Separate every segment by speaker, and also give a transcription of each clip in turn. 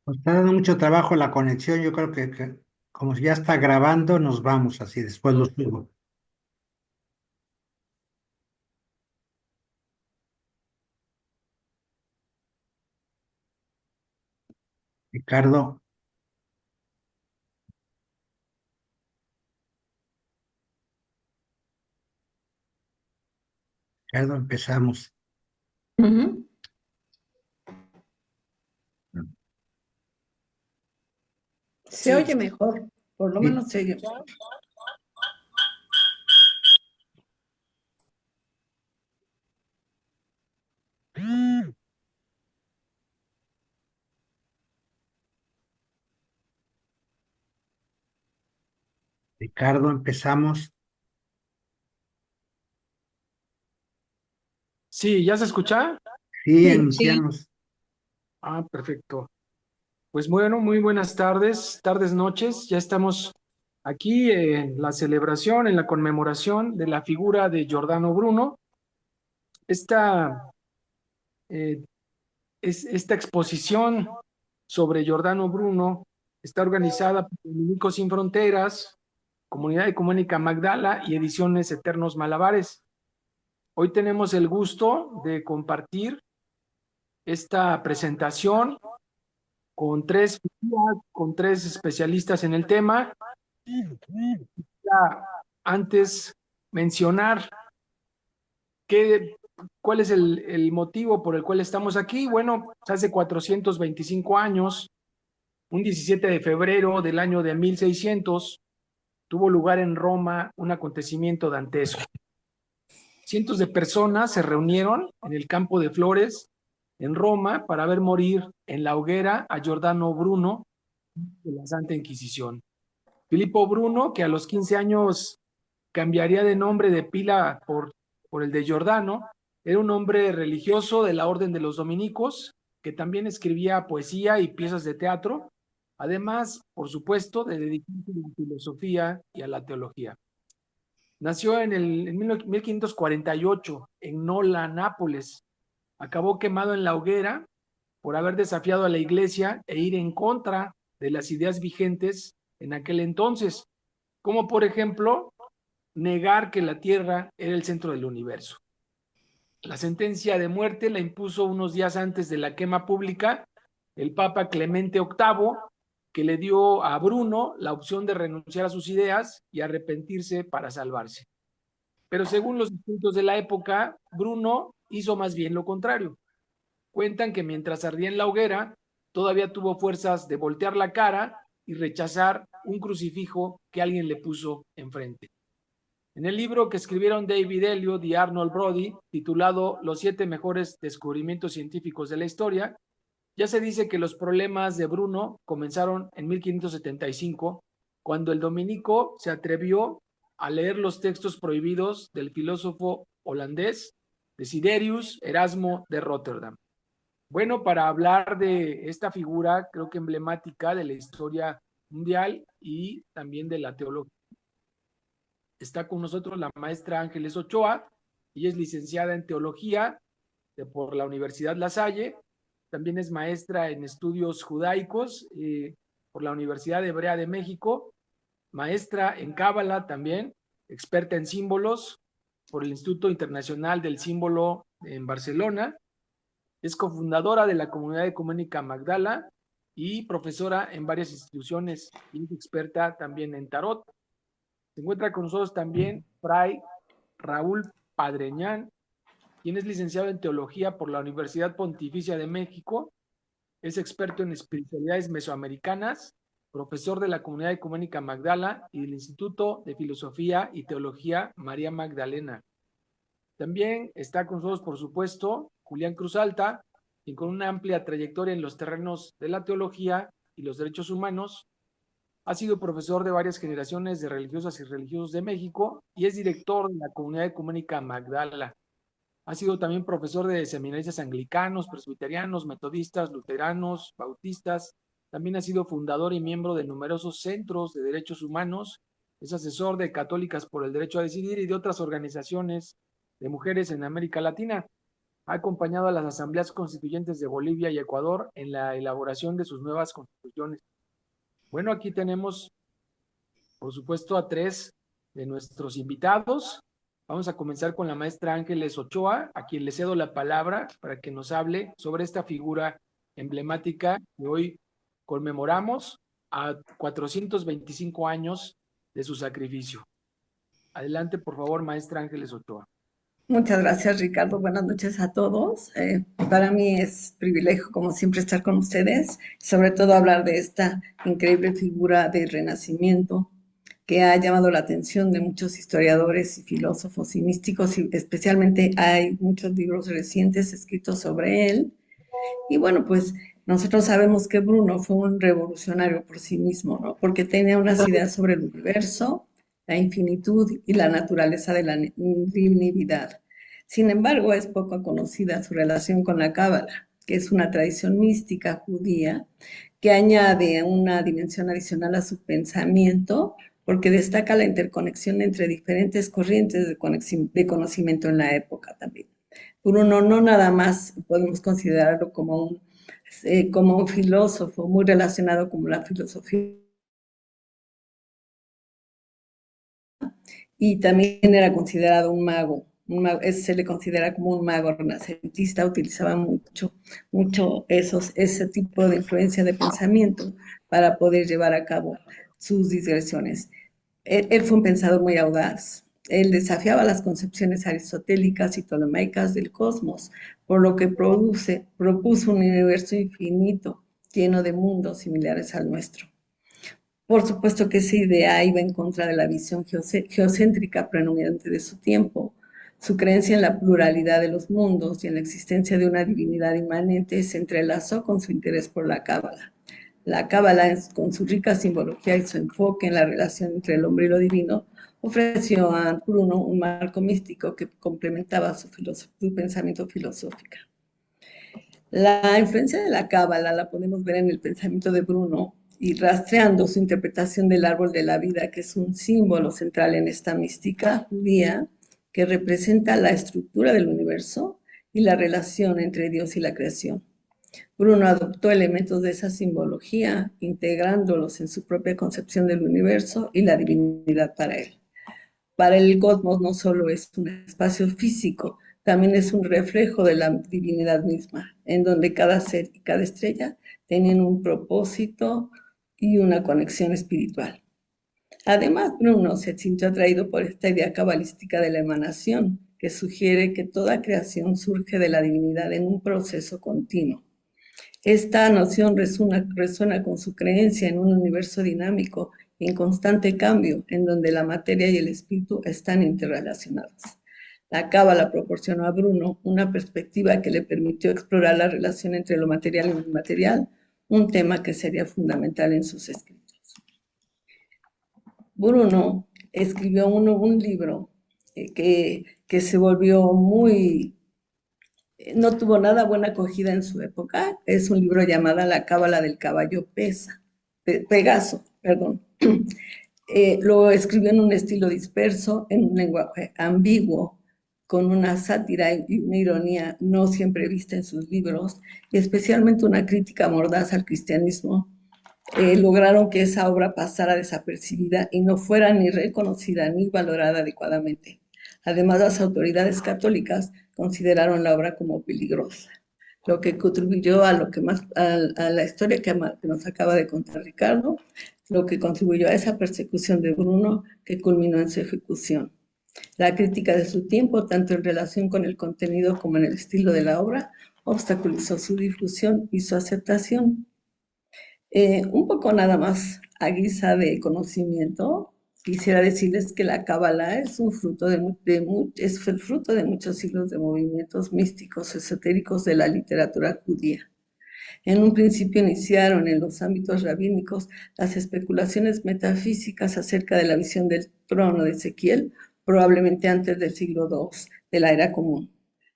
Speaker 1: Nos está dando mucho trabajo la conexión. Yo creo que como ya está grabando, nos vamos así, después lo subo. Ricardo, Ricardo, empezamos.
Speaker 2: Ujú. Se
Speaker 3: Sí,
Speaker 2: oye mejor, por lo
Speaker 1: Sí,
Speaker 2: menos se oye.
Speaker 1: Ricardo, empezamos.
Speaker 3: sí, ¿ya se escucha?
Speaker 1: Sí,
Speaker 2: Sí,
Speaker 1: iniciamos.
Speaker 3: Ah, perfecto. Pues bueno, muy buenas tardes, tardes, noches. Ya estamos aquí en la celebración, en la conmemoración de la figura de Giordano Bruno. Esta, eh, esta exposición sobre Giordano Bruno está organizada por Dominicos Sin Fronteras, Comunidad Ecuménica Magdala y Ediciones Eternos Malabares. Hoy tenemos el gusto de compartir esta presentación con tres figuras, con tres especialistas en el tema. Ya antes mencionar qué, cuál es el motivo por el cual estamos aquí. Bueno, pues hace 425 años, un 17 de febrero del año de 1600, tuvo lugar en Roma un acontecimiento dantesco. Cientos de personas se reunieron en el Campo de Flores en Roma para ver morir en la hoguera a Giordano Bruno de la Santa Inquisición. Filippo Bruno, que a los 15 años cambiaría de nombre de pila por el de Giordano, era un hombre religioso de la Orden de los Dominicos, que también escribía poesía y piezas de teatro, además, por supuesto, de dedicarse a la filosofía y a la teología. Nació en 1548 en Nola, Nápoles. Acabó quemado en la hoguera por haber desafiado a la iglesia e ir en contra de las ideas vigentes en aquel entonces, como por ejemplo negar que la Tierra era el centro del universo. La sentencia de muerte la impuso unos días antes de la quema pública el Papa Clemente VIII, que le dio a Bruno la opción de renunciar a sus ideas y arrepentirse para salvarse. Pero según los escritos de la época, Bruno hizo más bien lo contrario. Cuentan que mientras ardía en la hoguera, todavía tuvo fuerzas de voltear la cara y rechazar un crucifijo que alguien le puso enfrente. En el libro que escribieron David Elliott y Arnold Brody, titulado Los 7 mejores descubrimientos científicos de la historia, ya se dice que los problemas de Bruno comenzaron en 1575, cuando el dominico se atrevió a leer los textos prohibidos del filósofo holandés Desiderius Erasmo de Rotterdam. Bueno, para hablar de esta figura, creo que emblemática de la historia mundial y también de la teología, está con nosotros la maestra Ángeles Ochoa. Ella es licenciada en teología por la Universidad La Salle. También es maestra en estudios judaicos por la Universidad Hebrea de México. Maestra en Cábala también, experta en símbolos por el Instituto Internacional del Símbolo en Barcelona. Es cofundadora de la Comunidad Ecuménica Magdala y profesora en varias instituciones y es experta también en tarot. Se encuentra con nosotros también Fray Raúl Padreñán, quien es licenciado en Teología por la Universidad Pontificia de México, es experto en espiritualidades mesoamericanas, profesor de la Comunidad Ecuménica Magdala y del Instituto de Filosofía y Teología María Magdalena. También está con nosotros, por supuesto, Julián Cruz Alta, quien con una amplia trayectoria en los terrenos de la teología y los derechos humanos, ha sido profesor de varias generaciones de religiosas y religiosos de México y es director de la Comunidad Ecuménica Magdala. Ha sido también profesor de seminaristas anglicanos, presbiterianos, metodistas, luteranos, bautistas. También ha sido fundador y miembro de numerosos centros de derechos humanos. Es asesor de Católicas por el Derecho a Decidir y de otras organizaciones de mujeres en América Latina. Ha acompañado a las asambleas constituyentes de Bolivia y Ecuador en la elaboración de sus nuevas constituciones. Bueno, aquí tenemos, por supuesto, a 3 de nuestros invitados. Vamos a comenzar con la maestra Ángeles Ochoa, a quien le cedo la palabra para que nos hable sobre esta figura emblemática que hoy conmemoramos a 425 años de su sacrificio. Adelante, por favor, maestra Ángeles Ochoa.
Speaker 2: Muchas gracias, Ricardo. Buenas noches a todos. Para mí es privilegio, como siempre, estar con ustedes, sobre todo hablar de esta increíble figura del Renacimiento que ha llamado la atención de muchos historiadores y filósofos y místicos, y especialmente hay muchos libros recientes escritos sobre él. Y bueno, pues nosotros sabemos que Bruno fue un revolucionario por sí mismo, ¿no? Porque tenía unas ideas sobre el universo, la infinitud y la naturaleza de la divinidad. Sin embargo, es poco conocida su relación con la Cábala, que es una tradición mística judía que añade una dimensión adicional a su pensamiento, porque destaca la interconexión entre diferentes corrientes de conocimiento en la época también. Bruno no nada más podemos considerarlo como un filósofo muy relacionado con la filosofía, y también era considerado se le considera como un mago renacentista, utilizaba mucho ese tipo de influencia de pensamiento para poder llevar a cabo sus digresiones. Él fue un pensador muy audaz. Él desafiaba las concepciones aristotélicas y ptolomeicas del cosmos, por lo que propuso un universo infinito, lleno de mundos similares al nuestro. Por supuesto que esa idea iba en contra de la visión geocéntrica predominante de su tiempo. Su creencia en la pluralidad de los mundos y en la existencia de una divinidad inmanente se entrelazó con su interés por la Cábala. La Cábala, con su rica simbología y su enfoque en la relación entre el hombre y lo divino, ofreció a Bruno un marco místico que complementaba su pensamiento filosófico. La influencia de la Cábala la podemos ver en el pensamiento de Bruno y rastreando su interpretación del árbol de la vida, que es un símbolo central en esta mística judía que representa la estructura del universo y la relación entre Dios y la creación. Bruno adoptó elementos de esa simbología, integrándolos en su propia concepción del universo y la divinidad para él. Para el cosmos no solo es un espacio físico, también es un reflejo de la divinidad misma, en donde cada ser y cada estrella tienen un propósito y una conexión espiritual. Además, Bruno se sintió atraído por esta idea cabalística de la emanación, que sugiere que toda creación surge de la divinidad en un proceso continuo. Esta noción resuena con su creencia en un universo dinámico en constante cambio, en donde la materia y el espíritu están interrelacionados. La Cábala proporcionó a Bruno una perspectiva que le permitió explorar la relación entre lo material y lo inmaterial, un tema que sería fundamental en sus escritos. Bruno escribió un libro que se volvió no tuvo nada buena acogida en su época. Es un libro llamado La Cábala del Caballo Pegaso, perdón. Lo escribió en un estilo disperso, en un lenguaje ambiguo, con una sátira y una ironía no siempre vista en sus libros, y especialmente una crítica mordaz al cristianismo. Lograron que esa obra pasara desapercibida y no fuera ni reconocida ni valorada adecuadamente. Además, las autoridades católicas consideraron la obra como peligrosa, lo que contribuyó a la historia que nos acaba de contar Ricardo, lo que contribuyó a esa persecución de Bruno que culminó en su ejecución. La crítica de su tiempo, tanto en relación con el contenido como en el estilo de la obra, obstaculizó su difusión y su aceptación. Un poco nada más a guisa de conocimiento, quisiera decirles que la Cábala es el fruto de muchos siglos de movimientos místicos esotéricos de la literatura judía. En un principio iniciaron en los ámbitos rabínicos las especulaciones metafísicas acerca de la visión del trono de Ezequiel, probablemente antes del siglo II de la era común.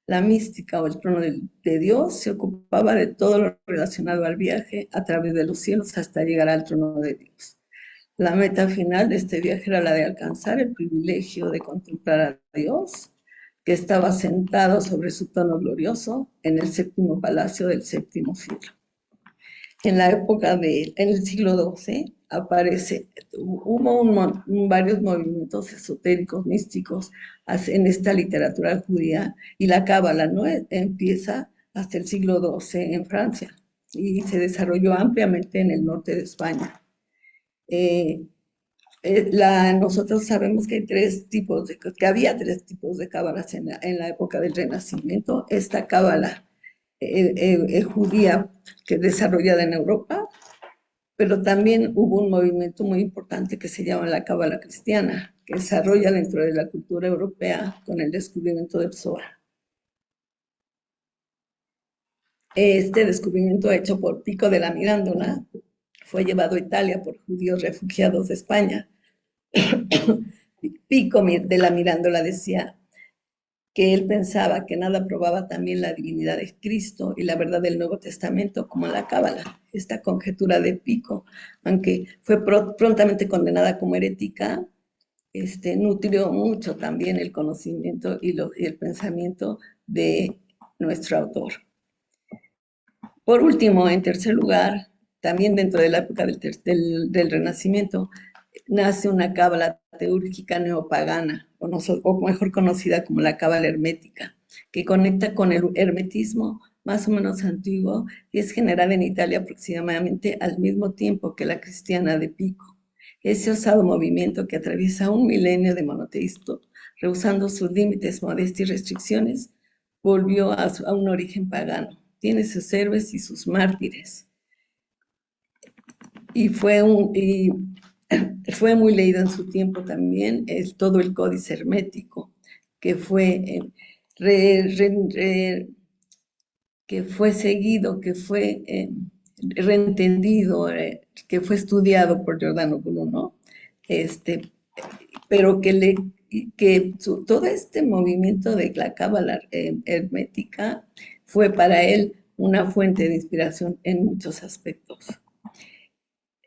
Speaker 2: La mística o el trono de Dios se ocupaba de todo lo relacionado al viaje a través de los cielos hasta llegar al trono de Dios. La meta final de este viaje era la de alcanzar el privilegio de contemplar a Dios, que estaba sentado sobre su trono glorioso en el séptimo palacio del séptimo siglo. En la época en el siglo XII, hubo varios movimientos esotéricos, místicos, en esta literatura judía, y la cábala, ¿no? Empieza hasta el siglo XII en Francia y se desarrolló ampliamente en el norte de España. Nosotros sabemos que había tres tipos de cábalas en la época del Renacimiento. Esta cábala judía que desarrollada en Europa, pero también hubo un movimiento muy importante que se llama la cábala cristiana, que desarrolla dentro de la cultura europea con el descubrimiento del Zohar. Este descubrimiento hecho por Pico de la Mirandola fue llevado a Italia por judíos refugiados de España. Pico de la Mirandola decía que él pensaba que nada probaba también la divinidad de Cristo y la verdad del Nuevo Testamento como la cábala. Esta conjetura de Pico, aunque fue prontamente condenada como herética, nutrió mucho también el conocimiento y el pensamiento de nuestro autor. Por último, en tercer lugar, también dentro de la época del Renacimiento, nace una cábala teúrgica neopagana, o mejor conocida como la cábala hermética, que conecta con el hermetismo más o menos antiguo y es generada en Italia aproximadamente al mismo tiempo que la cristiana de Pico. Ese osado movimiento que atraviesa un milenio de monoteísmo, rehusando sus límites, modestia y restricciones, volvió a un origen pagano. Tiene sus héroes y sus mártires. Y fue muy leído en su tiempo también todo el Códice Hermético, que fue seguido, que fue reentendido, que fue estudiado por Giordano Bruno, pero todo este movimiento de la cábala hermética fue para él una fuente de inspiración en muchos aspectos.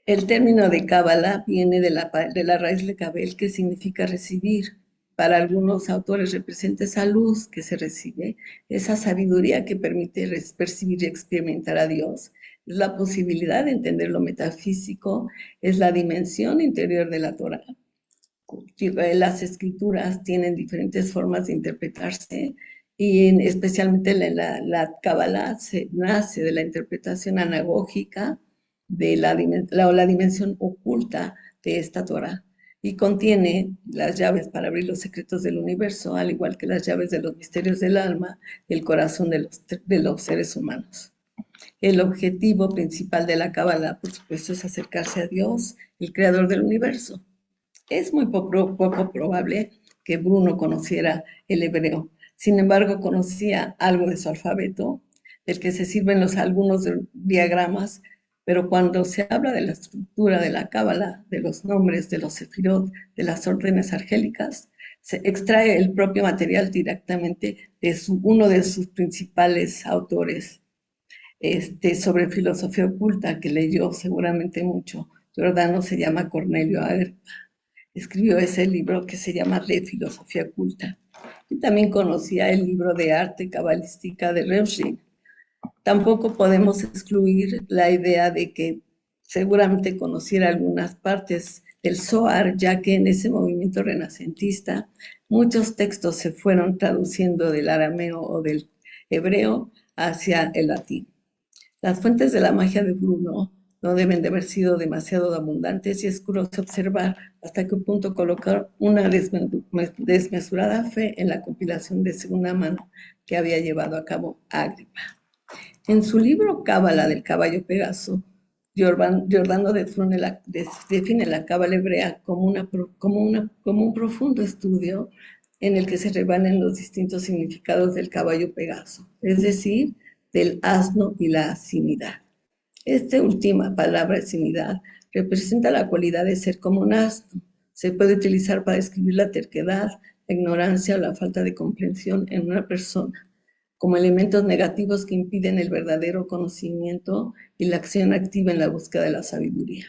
Speaker 2: El término de cábala viene de la raíz lecabel, que significa recibir. Para algunos autores representa esa luz que se recibe, esa sabiduría que permite percibir y experimentar a Dios. Es la posibilidad de entender lo metafísico, es la dimensión interior de la Torá. Las escrituras tienen diferentes formas de interpretarse y especialmente la cábala nace de la interpretación anagógica de la dimensión oculta de esta Torah y contiene las llaves para abrir los secretos del universo, al igual que las llaves de los misterios del alma y el corazón de los seres humanos. El objetivo principal de la cábala, por supuesto, es acercarse a Dios, el creador del universo. Es muy poco probable que Bruno conociera el hebreo. Sin embargo, conocía algo de su alfabeto, del que se sirven algunos diagramas, pero cuando se habla de la estructura de la cábala, de los nombres, de los sefirot, de las órdenes argélicas, se extrae el propio material directamente de uno de sus principales autores sobre filosofía oculta, que leyó seguramente mucho. Giordano se llama Cornelio Agrippa. Escribió ese libro que se llama De Filosofía Oculta. Y también conocía el libro de arte cabalística de Reusching. Tampoco podemos excluir la idea de que seguramente conociera algunas partes del Zohar, ya que en ese movimiento renacentista muchos textos se fueron traduciendo del arameo o del hebreo hacia el latín. Las fuentes de la magia de Bruno no deben de haber sido demasiado abundantes y es curioso observar hasta qué punto colocar una desmesurada fe en la compilación de segunda mano que había llevado a cabo Agrippa. En su libro Cábala del caballo Pegaso, Giordano define la cábala hebrea como un profundo estudio en el que se revelan los distintos significados del caballo Pegaso, es decir, del asno y la asinidad. Esta última palabra, asinidad, representa la cualidad de ser como un asno. Se puede utilizar para describir la terquedad, la ignorancia o la falta de comprensión en una persona. como elementos negativos que impiden el verdadero conocimiento y la acción activa en la búsqueda de la sabiduría.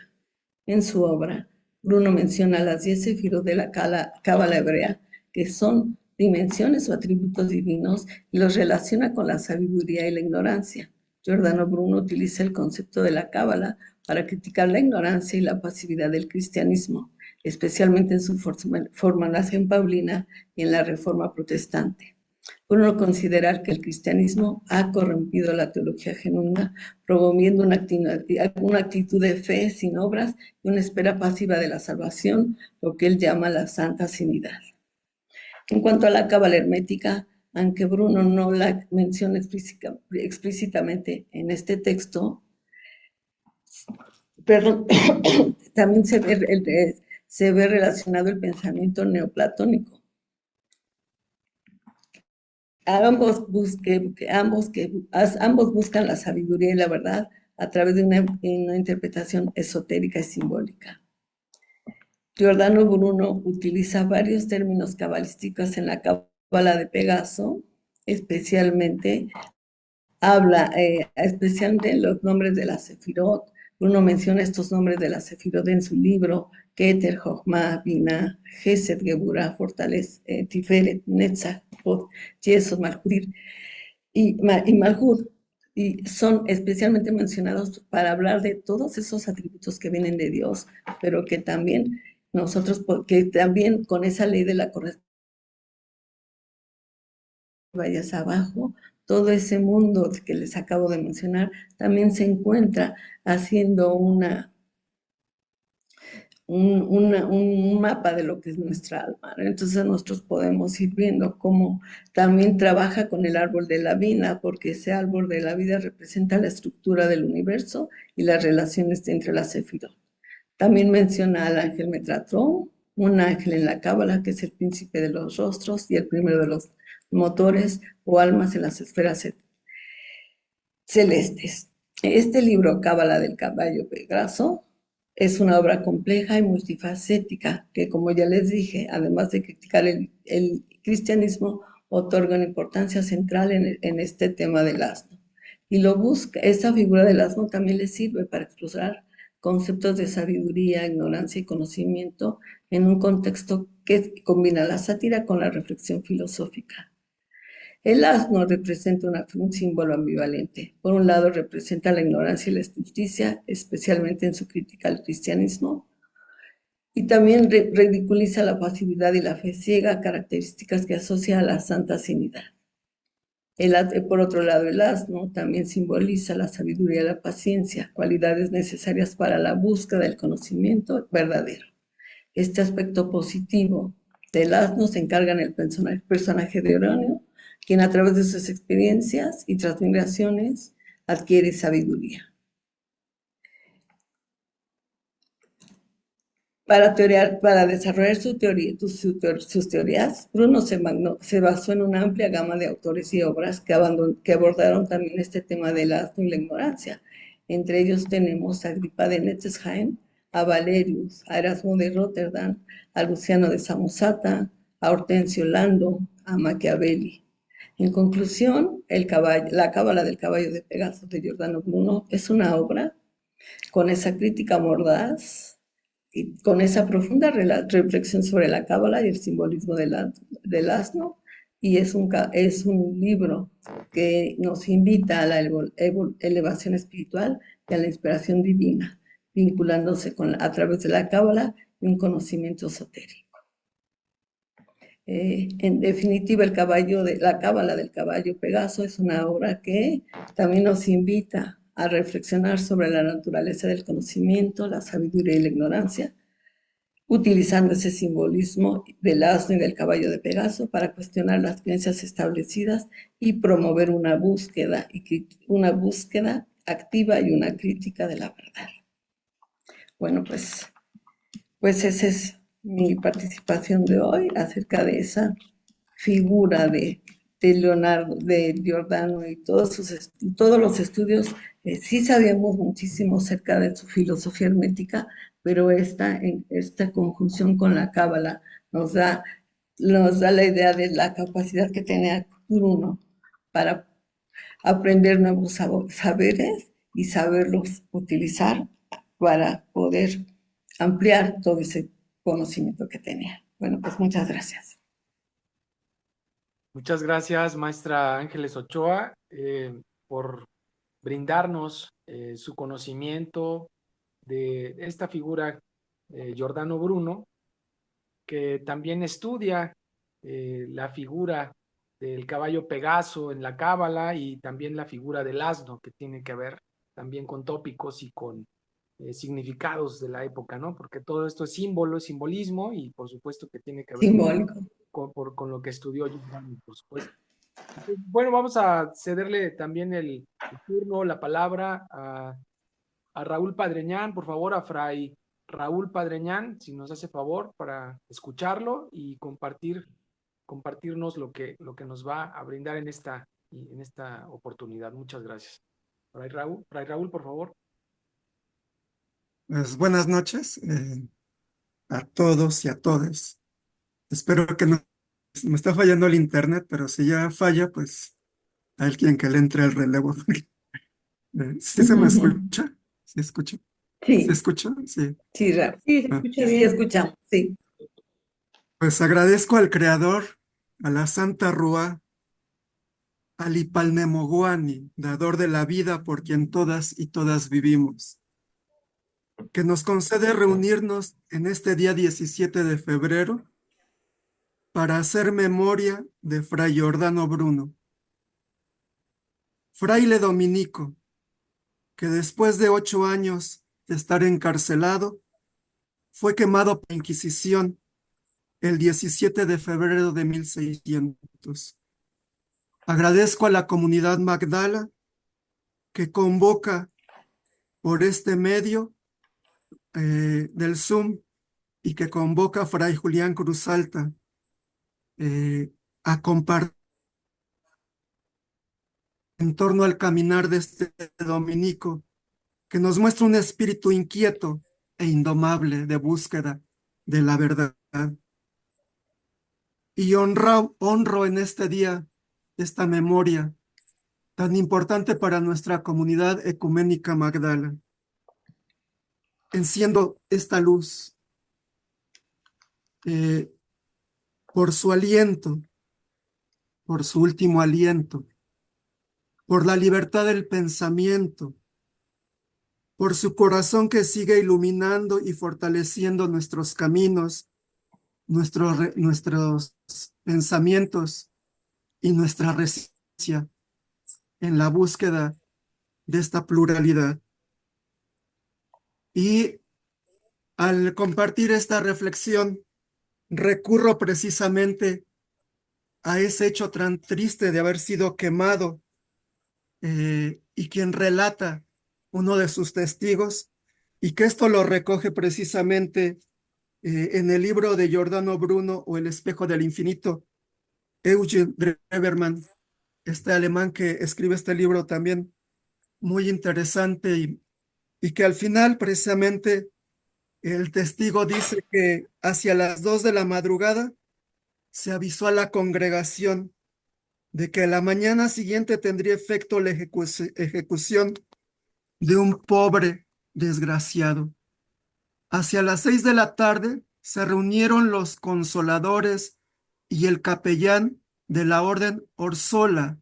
Speaker 2: En su obra, Bruno menciona las 10 sefirot de la cábala hebrea, que son dimensiones o atributos divinos, y los relaciona con la sabiduría y la ignorancia. Giordano Bruno utiliza el concepto de la cábala para criticar la ignorancia y la pasividad del cristianismo, especialmente en su formulación paulina y en la Reforma protestante. Bruno considera que el cristianismo ha corrompido la teología genuina, promoviendo una actitud de fe sin obras y una espera pasiva de la salvación, lo que él llama la santa sinidad. En cuanto a la cábala hermética, aunque Bruno no la menciona explícitamente en este texto, pero también se ve relacionado el pensamiento neoplatónico. Ambos buscan la sabiduría y la verdad a través de una interpretación esotérica y simbólica. Giordano Bruno utiliza varios términos cabalísticos en la cábala de Pegaso, especialmente especialmente los nombres de la Sefirot. Bruno menciona estos nombres de la Sefirot en su libro Keter, Jochma, Binah, Gesed, Geburah, Fortaleza, Tiferet, Netzach, Yesod, Malhut y Malhut, y son especialmente mencionados para hablar de todos esos atributos que vienen de Dios, pero que también que también con esa ley de la correspondencia vayas abajo, todo ese mundo que les acabo de mencionar también se encuentra haciendo un mapa de lo que es nuestra alma, ¿no? Entonces nosotros podemos ir viendo cómo también trabaja con el árbol de la vida, porque ese árbol de la vida representa la estructura del universo y las relaciones entre las sefirot. También menciona al ángel Metatron, un ángel en la cábala que es el príncipe de los rostros y el primero de los motores o almas en las esferas celestes. Este libro, Cábala del Caballo Pegaso, es una obra compleja y multifacética que, como ya les dije, además de criticar el cristianismo, otorga una importancia central en este tema del asno. Y esta figura del asno también le sirve para explorar conceptos de sabiduría, ignorancia y conocimiento en un contexto que combina la sátira con la reflexión filosófica. El asno representa un símbolo ambivalente. Por un lado, representa la ignorancia y la injusticia, especialmente en su crítica al cristianismo, y también ridiculiza la pasividad y la fe ciega, características que asocia a la santa sinidad. Por otro lado, el asno también simboliza la sabiduría y la paciencia, cualidades necesarias para la búsqueda del conocimiento verdadero. Este aspecto positivo del asno se encarga en el personaje de Oronio, quien a través de sus experiencias y transmigraciones adquiere sabiduría. Para desarrollar sus teorías, Bruno se basó en una amplia gama de autores y obras que abordaron también este tema del asno y la ignorancia. Entre ellos tenemos a Agripa de Netzesheim, a Valerius, a Erasmo de Rotterdam, a Luciano de Samosata, a Hortensio Lando, a Machiavelli. En conclusión, la cábala del caballo de Pegaso de Giordano Bruno es una obra con esa crítica mordaz y con esa profunda reflexión sobre la cábala y el simbolismo del asno, y es un libro que nos invita a la elevación espiritual y a la inspiración divina, vinculándose a través de la cábala y un conocimiento esotérico. En definitiva, la cábala del caballo Pegaso es una obra que también nos invita a reflexionar sobre la naturaleza del conocimiento, la sabiduría y la ignorancia, utilizando ese simbolismo del asno y del caballo de Pegaso para cuestionar las creencias establecidas y promover una búsqueda activa y una crítica de la verdad. Bueno, pues esa es mi participación de hoy acerca de esa figura de Leonardo, de Giordano y todos los estudios. Sí sabíamos muchísimo acerca de su filosofía hermética, pero esta conjunción con la cábala nos da la idea de la capacidad que tenía Bruno para aprender nuevos saberes y saberlos utilizar para poder ampliar todo ese conocimiento que tenía. Bueno, pues muchas gracias.
Speaker 3: Muchas gracias, maestra Ángeles Ochoa, por brindarnos su conocimiento de esta figura, Giordano Bruno, que también estudia la figura del caballo Pegaso en la Cábala y también la figura del asno, que tiene que ver también con tópicos y con significados de la época, ¿no? Porque todo esto es símbolo, simbolismo y por supuesto que tiene que ver
Speaker 2: Simbólico.
Speaker 3: con lo que estudió Giordano, por supuesto. Entonces, bueno, vamos a cederle también el turno, la palabra a Raúl Padreñán, por favor, a Fray Raúl Padreñán, si nos hace favor, para escucharlo y compartirnos lo que nos va a brindar en esta oportunidad. Muchas gracias. Fray Raúl, por favor.
Speaker 4: Pues buenas noches a todos y a todas. Espero que no me está fallando el internet, pero si ya falla, pues a alguien que le entre el relevo. ¿Sí se me escucha? ¿Sí escucha? ¿Sí
Speaker 2: Sí,
Speaker 4: escucha? Sí.
Speaker 2: sí, Raúl.
Speaker 5: Sí, se
Speaker 4: Ah,
Speaker 5: escucha
Speaker 2: Sí,
Speaker 5: bien.
Speaker 2: escuchamos, sí.
Speaker 4: pues agradezco al Creador, a la Santa Rúa, al Ipalnemoguani, dador de la vida por quien todas y todas vivimos, que nos concede reunirnos en este día 17 de febrero para hacer memoria de Fray Giordano Bruno, fraile dominico, que después de 8 años de estar encarcelado, fue quemado por la Inquisición el 17 de febrero de 1600. Agradezco a la comunidad Magdala que convoca por este medio del Zoom y que convoca a Fray Julián Cruzalta a compartir en torno al caminar de este dominico, que nos muestra un espíritu inquieto e indomable de búsqueda de la verdad. Y honro en este día esta memoria tan importante para nuestra comunidad ecuménica Magdala. Enciendo esta luz eh, por su aliento, por su último aliento, por la libertad del pensamiento, por su corazón que sigue iluminando y fortaleciendo nuestros caminos, nuestros pensamientos y nuestra resistencia en la búsqueda de esta pluralidad. Y al compartir esta reflexión, recurro precisamente a ese hecho tan triste de haber sido quemado y quien relata uno de sus testigos, y que esto lo recoge precisamente en el libro de Giordano Bruno o El espejo del infinito. Eugen Drewermann, este alemán que escribe este libro también muy interesante y que al final precisamente el testigo dice que hacia las 2 de la madrugada se avisó a la congregación de que la mañana siguiente tendría efecto la ejecución de un pobre desgraciado. Hacia las 6 de la tarde se reunieron los consoladores y el capellán de la orden Orsola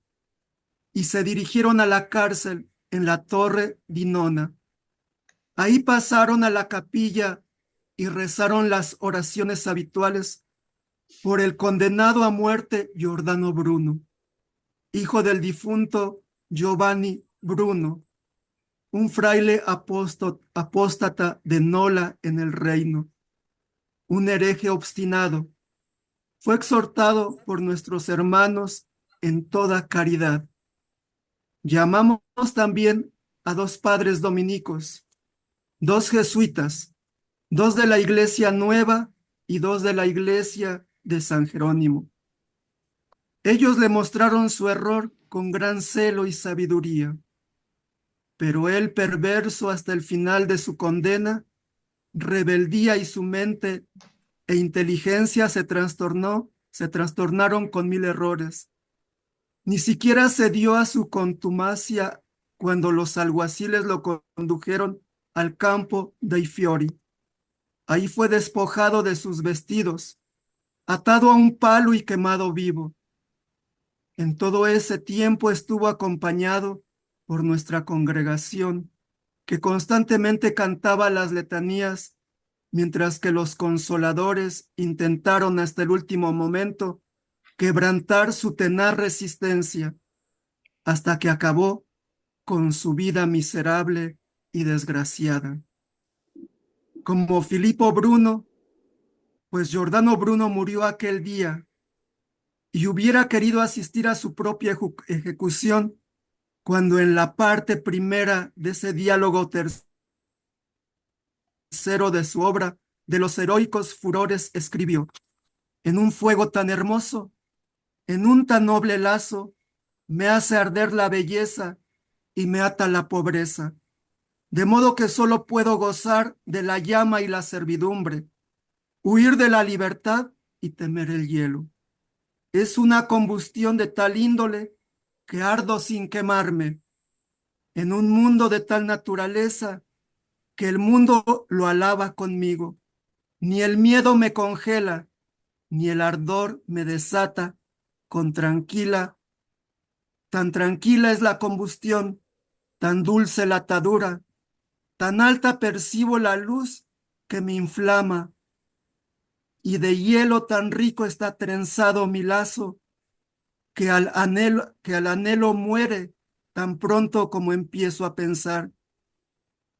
Speaker 4: y se dirigieron a la cárcel en la Torre di Nona. Ahí pasaron a la capilla y rezaron las oraciones habituales por el condenado a muerte Giordano Bruno, hijo del difunto Giovanni Bruno, un fraile apóstata de Nola en el reino, un hereje obstinado. Fue exhortado por nuestros hermanos en toda caridad. Llamamos también a 2 padres dominicos, 2 jesuitas, 2 de la Iglesia Nueva y 2 de la Iglesia de San Jerónimo. Ellos le mostraron su error con gran celo y sabiduría, pero él, perverso hasta el final de su condena, rebeldía y su mente e inteligencia se trastornaron con 1000 errores. Ni siquiera cedió a su contumacia cuando los alguaciles lo condujeron al campo dei Fiori. Ahí fue despojado de sus vestidos, atado a un palo y quemado vivo. En todo ese tiempo estuvo acompañado por nuestra congregación, que constantemente cantaba las letanías, mientras que los consoladores intentaron hasta el último momento quebrantar su tenaz resistencia, hasta que acabó con su vida miserable y desgraciada. Como Filippo Bruno, pues Giordano Bruno murió aquel día y hubiera querido asistir a su propia ejecución cuando en la parte primera de ese diálogo tercero de su obra de los heroicos furores escribió: en un fuego tan hermoso, en un tan noble lazo, me hace arder la belleza y me ata la pobreza, de modo que solo puedo gozar de la llama y la servidumbre, huir de la libertad y temer el hielo. Es una combustión de tal índole que ardo sin quemarme, en un mundo de tal naturaleza que el mundo lo alaba conmigo. Ni el miedo me congela, ni el ardor me desata con tranquila. Tan tranquila es la combustión, tan dulce la atadura, tan alta percibo la luz que me inflama, y de hielo tan rico está trenzado mi lazo, que al anhelo muere tan pronto como empiezo a pensar.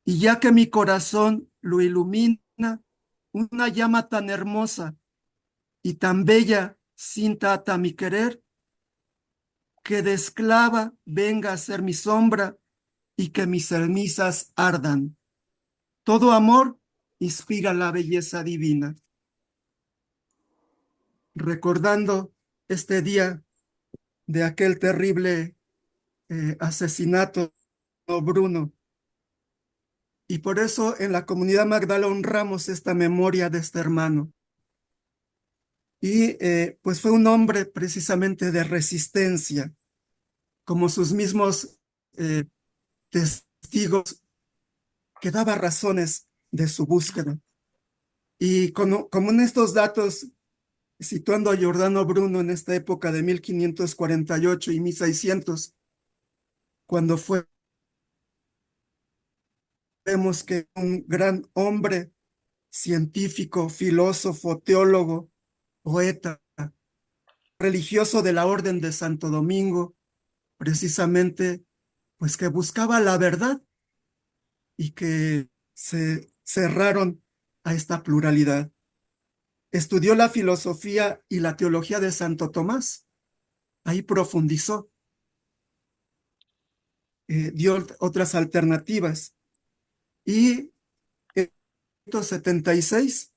Speaker 4: Y ya que mi corazón lo ilumina una llama tan hermosa y tan bella cinta ata mi querer, que de esclava venga a ser mi sombra y que mis cenizas ardan. Todo amor inspira la belleza divina. Recordando este día de aquel terrible asesinato, Bruno, y por eso en la comunidad Magdala honramos esta memoria de este hermano. Y pues fue un hombre precisamente de resistencia, como sus mismos eh, testigos, que daba razones de su búsqueda. Y como en estos datos, situando a Giordano Bruno en esta época de 1548 y 1600, cuando vemos que un gran hombre, científico, filósofo, teólogo, poeta, religioso de la Orden de Santo Domingo, precisamente, pues que buscaba la verdad y que se cerraron a esta pluralidad. Estudió la filosofía y la teología de Santo Tomás. Ahí profundizó, dio otras alternativas. Y en 1976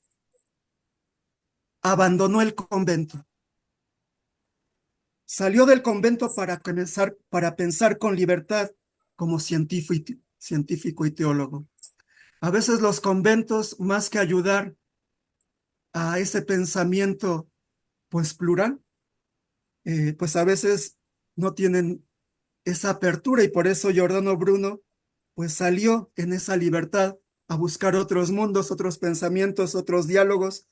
Speaker 4: abandonó el convento. Salió del convento para pensar con libertad como científico y teólogo. A veces los conventos, más que ayudar a ese pensamiento pues plural, pues a veces no tienen esa apertura, y por eso Giordano Bruno pues salió en esa libertad a buscar otros mundos, otros pensamientos, otros diálogos,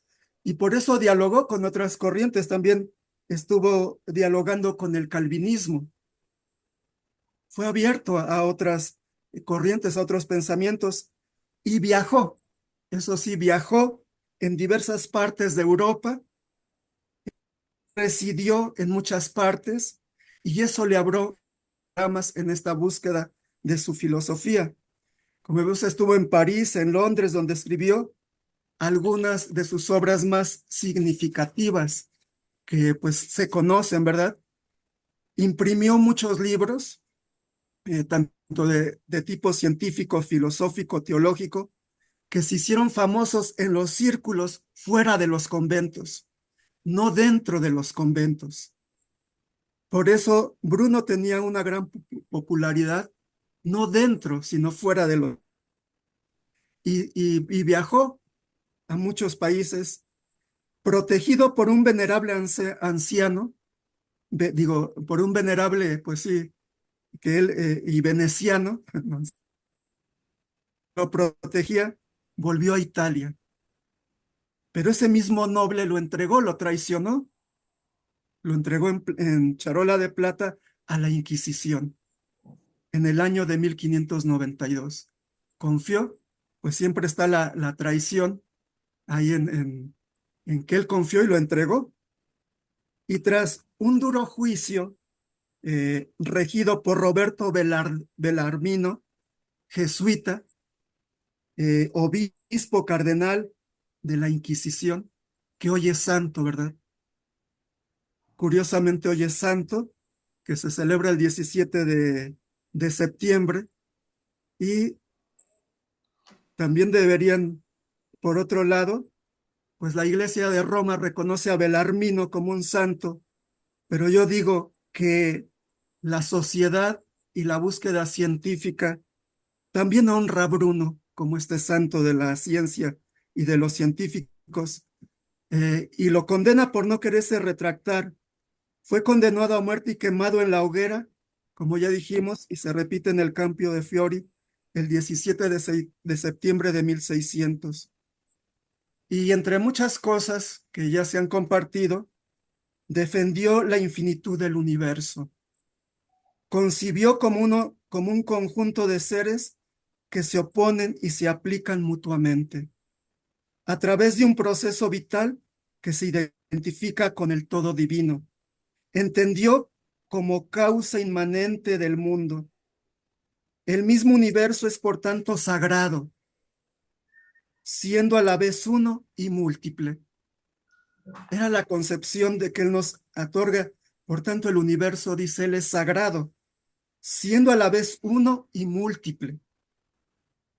Speaker 4: y por eso dialogó con otras corrientes. También estuvo dialogando con el calvinismo, fue abierto a otras corrientes, a otros pensamientos, y viajó. Eso sí, viajó en diversas partes de Europa, residió en muchas partes, y eso le abrió ramas en esta búsqueda de su filosofía. Como vemos, estuvo en París, en Londres, donde escribió algunas de sus obras más significativas que pues se conocen, ¿verdad? Imprimió muchos libros, tanto de tipo científico, filosófico, teológico, que se hicieron famosos en los círculos fuera de los conventos, no dentro de los conventos. Por eso Bruno tenía una gran popularidad, no dentro, sino fuera de los... Y viajó a muchos países, protegido por un venerable anciano digo, por un venerable, pues sí, que él y veneciano ¿no? Lo protegía, volvió a Italia. Pero ese mismo noble lo entregó, lo traicionó, lo entregó en charola de plata a la Inquisición en el año de 1592. Confió, pues siempre está la traición ahí en que él confió y lo entregó. Y tras un duro juicio regido por Roberto Belarmino, jesuita, obispo cardenal de la Inquisición, que hoy es santo, ¿verdad? Curiosamente hoy es santo, que se celebra el 17 de septiembre, y también deberían, por otro lado, pues la Iglesia de Roma reconoce a Belarmino como un santo, pero yo digo que la sociedad y la búsqueda científica también honra a Bruno como este santo de la ciencia y de los científicos, y lo condena por no quererse retractar. Fue condenado a muerte y quemado en la hoguera, como ya dijimos, y se repite en el Campio de Fiori el 17 de septiembre de 1600. Y entre muchas cosas que ya se han compartido, defendió la infinitud del universo. Concibió como un conjunto de seres que se oponen y se aplican mutuamente, a través de un proceso vital que se identifica con el todo divino. Entendió como causa inmanente del mundo. El mismo universo es por tanto sagrado, siendo a la vez uno y múltiple. Era la concepción de que Él nos otorga, por tanto el universo, dice Él, es sagrado, siendo a la vez uno y múltiple.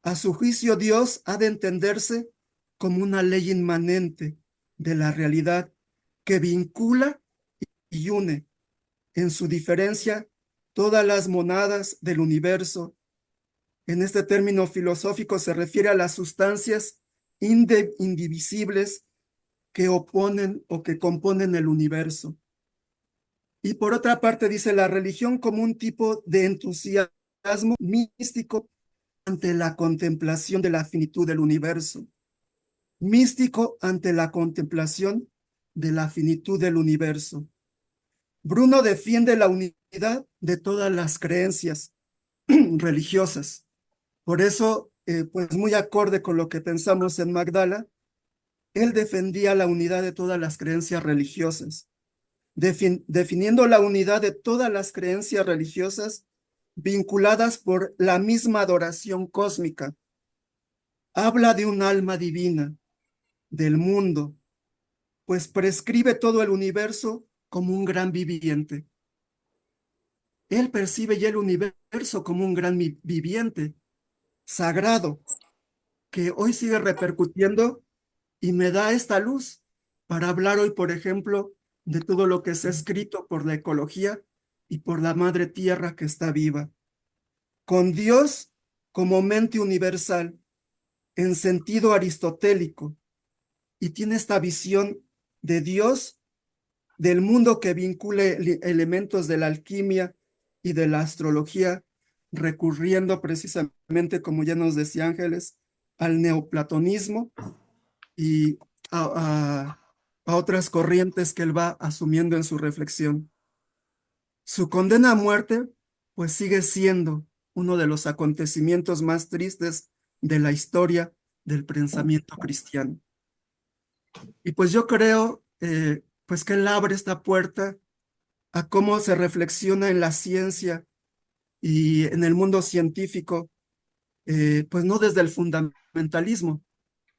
Speaker 4: A su juicio, Dios ha de entenderse como una ley inmanente de la realidad que vincula y une en su diferencia todas las monadas del universo. En este término filosófico se refiere a las sustancias indivisibles que oponen o que componen el universo. Y por otra parte dice la religión como un tipo de entusiasmo místico ante la contemplación de la finitud del universo. Místico ante la contemplación de la finitud del universo. Bruno defiende la unidad de todas las creencias religiosas. Por eso, pues muy acorde con lo que pensamos en Magdala, él defendía la unidad de todas las creencias religiosas, definiendo la unidad de todas las creencias religiosas vinculadas por la misma adoración cósmica. Habla de un alma divina, del mundo, pues prescribe todo el universo como un gran viviente. Él percibe ya el universo como un gran viviente, sagrado, que hoy sigue repercutiendo y me da esta luz para hablar hoy, por ejemplo, de todo lo que se ha escrito por la ecología y por la madre tierra que está viva. Con Dios como mente universal, en sentido aristotélico, y tiene esta visión de Dios, del mundo que vincule elementos de la alquimia y de la astrología, recurriendo precisamente, como ya nos decía Ángeles, al neoplatonismo y a otras corrientes que él va asumiendo en su reflexión. Su condena a muerte, pues sigue siendo uno de los acontecimientos más tristes de la historia del pensamiento cristiano. Y pues yo creo, pues que él abre esta puerta a cómo se reflexiona en la ciencia y en el mundo científico, pues no desde el fundamentalismo.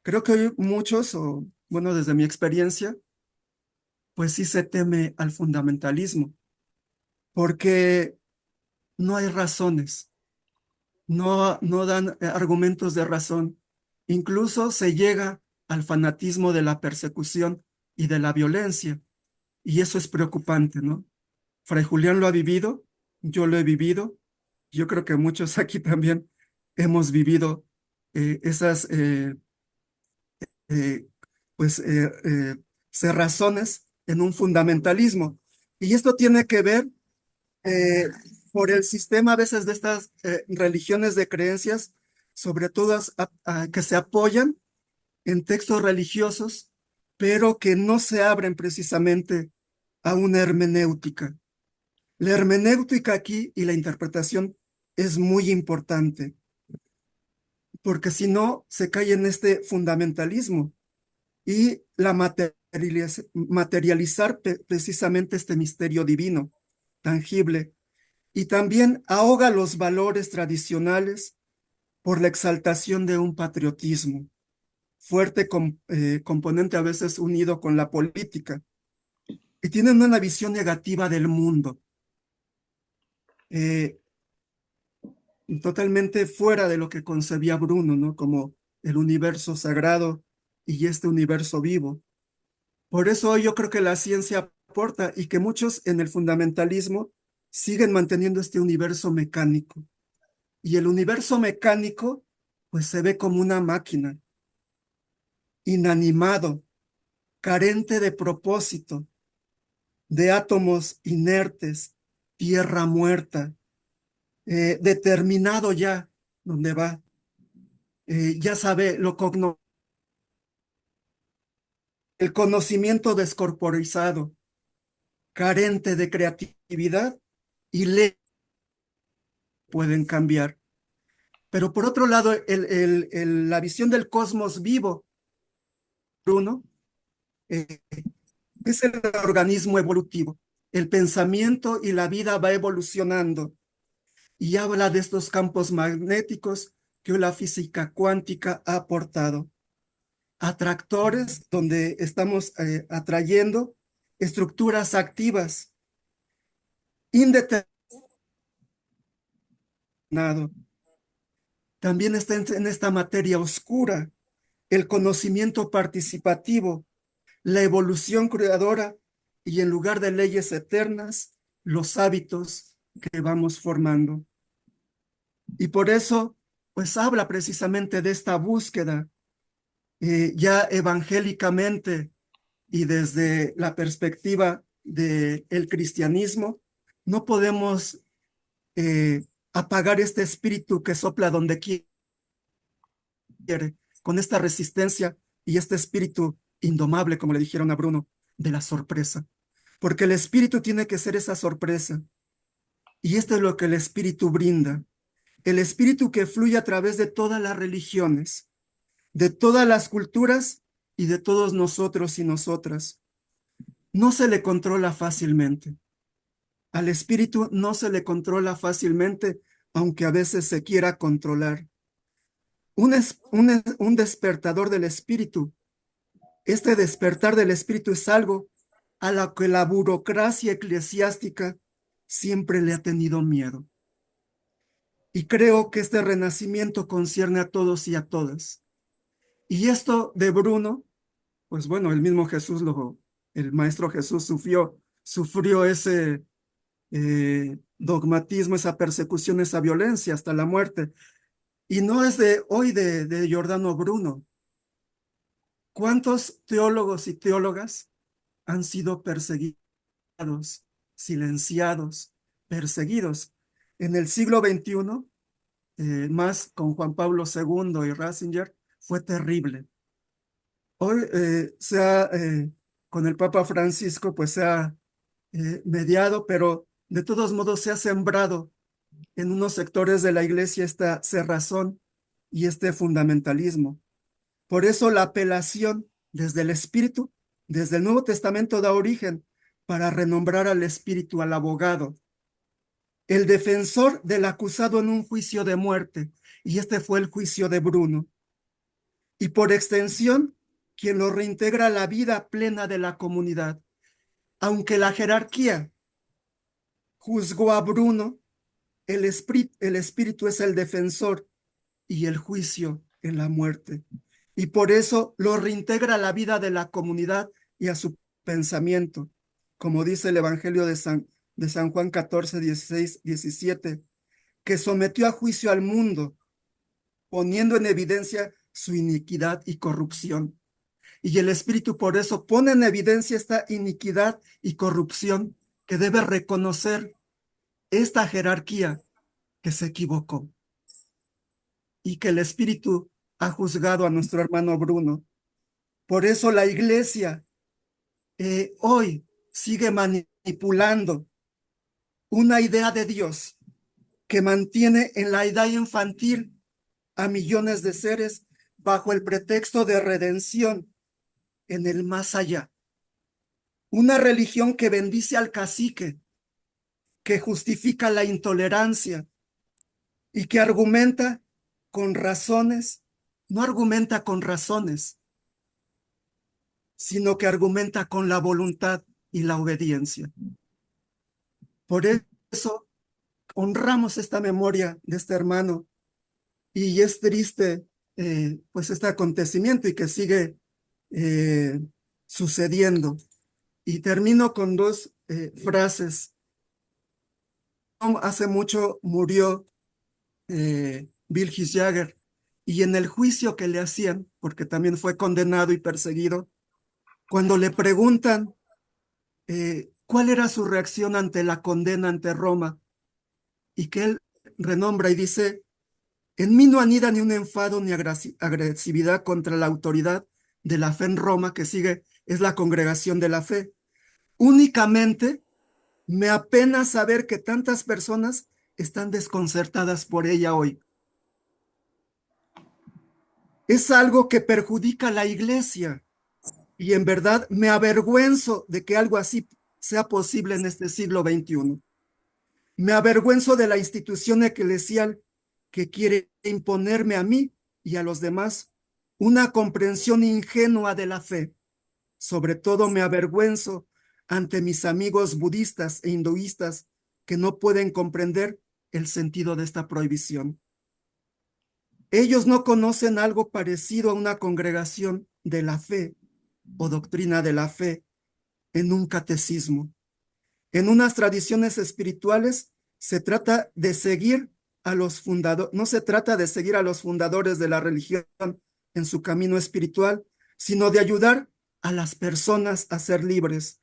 Speaker 4: Creo que hoy muchos, o bueno, desde mi experiencia, pues sí se teme al fundamentalismo, porque no hay razones, no dan argumentos de razón. Incluso se llega al fanatismo de la persecución y de la violencia, y eso es preocupante, ¿no? Fray Julián lo ha vivido, yo lo he vivido, yo creo que muchos aquí también hemos vivido esas eh, pues cerrazones en un fundamentalismo. Y esto tiene que ver eh, por el sistema a veces de estas religiones de creencias, sobre todo que se apoyan en textos religiosos, pero que no se abren precisamente a una hermenéutica. La hermenéutica aquí y la interpretación es muy importante, porque si no, se cae en este fundamentalismo y la materializar precisamente este misterio divino, tangible, y también ahoga los valores tradicionales por la exaltación de un patriotismo, fuerte componente a veces unido con la política, y tienen una visión negativa del mundo, eh, totalmente fuera de lo que concebía Bruno, ¿no? Como el universo sagrado y este universo vivo. Por eso yo creo que la ciencia aporta y que muchos en el fundamentalismo siguen manteniendo este universo mecánico. Y el universo mecánico, pues se ve como una máquina, inanimado, carente de propósito, de átomos inertes, tierra muerta, determinado ya dónde va. Ya sabe, el conocimiento descorporizado, carente de creatividad y le pueden cambiar. Pero por otro lado, la visión del cosmos vivo, Bruno, eh, es el organismo evolutivo. El pensamiento y la vida va evolucionando y habla de estos campos magnéticos que la física cuántica ha aportado. Atractores donde estamos atrayendo estructuras activas indeterminadas. También está en esta materia oscura el conocimiento participativo, la evolución creadora y en lugar de leyes eternas, los hábitos que vamos formando. Y por eso, pues habla precisamente de esta búsqueda ya evangélicamente y desde la perspectiva del cristianismo, no podemos apagar este espíritu que sopla donde quiere, con esta resistencia y este espíritu indomable, como le dijeron a Bruno, de la sorpresa. Porque el espíritu tiene que ser esa sorpresa. Y esto es lo que el espíritu brinda. El espíritu que fluye a través de todas las religiones, de todas las culturas y de todos nosotros y nosotras. No se le controla fácilmente. Al espíritu no se le controla fácilmente, aunque a veces se quiera controlar. Un despertador del espíritu. Este despertar del espíritu es algo a lo que la burocracia eclesiástica siempre le ha tenido miedo. Y creo que este renacimiento concierne a todos y a todas. Y esto de Bruno, pues bueno, el mismo Jesús, el Maestro Jesús sufrió ese dogmatismo, esa persecución, esa violencia hasta la muerte. Y no es de hoy de Giordano Bruno. ¿Cuántos teólogos y teólogas han sido perseguidos, silenciados, perseguidos? En el siglo XXI, más con Juan Pablo II y Ratzinger, fue terrible. Hoy con el Papa Francisco, pues se ha mediado, pero de todos modos se ha sembrado en unos sectores de la iglesia esta cerrazón y este fundamentalismo. Por eso la apelación desde el Espíritu, desde el Nuevo Testamento da origen para renombrar al Espíritu, al abogado, el defensor del acusado en un juicio de muerte, y este fue el juicio de Bruno. Y por extensión, quien lo reintegra a la vida plena de la comunidad. Aunque la jerarquía juzgó a Bruno, el espíritu es el defensor y el juicio en la muerte. Y por eso lo reintegra a la vida de la comunidad y a su pensamiento, como dice el Evangelio de San Juan 14, 16, 17, que sometió a juicio al mundo, poniendo en evidencia su iniquidad y corrupción. Y el Espíritu por eso pone en evidencia esta iniquidad y corrupción que debe reconocer esta jerarquía que se equivocó y que el Espíritu ha juzgado a nuestro hermano Bruno. Por eso la iglesia hoy sigue manipulando una idea de Dios que mantiene en la edad infantil a millones de seres bajo el pretexto de redención en el más allá. Una religión que bendice al cacique, que justifica la intolerancia y que argumenta con razones, no argumenta con razones, sino que argumenta con la voluntad y la obediencia. Por eso honramos esta memoria de este hermano y es triste pues este acontecimiento y que sigue sucediendo. Y termino con dos frases. Hace mucho murió Bill Jagger y en el juicio que le hacían, porque también fue condenado y perseguido, cuando le preguntan cuál era su reacción ante la condena ante Roma, y que él renombra y dice, en mí no anida ni un enfado ni agresividad contra la autoridad de la fe en Roma, que sigue, es la congregación de la fe. Únicamente me apena saber que tantas personas están desconcertadas por ella hoy. Es algo que perjudica a la iglesia y en verdad me avergüenzo de que algo así sea posible en este siglo XXI. Me avergüenzo de la institución eclesial que quiere imponerme a mí y a los demás una comprensión ingenua de la fe. Sobre todo me avergüenzo ante mis amigos budistas e hinduistas que no pueden comprender el sentido de esta prohibición. Ellos no conocen algo parecido a una congregación de la fe o doctrina de la fe en un catecismo. En unas tradiciones espirituales se trata de seguir a los fundadores, no se trata de seguir a los fundadores de la religión en su camino espiritual, sino de ayudar a las personas a ser libres.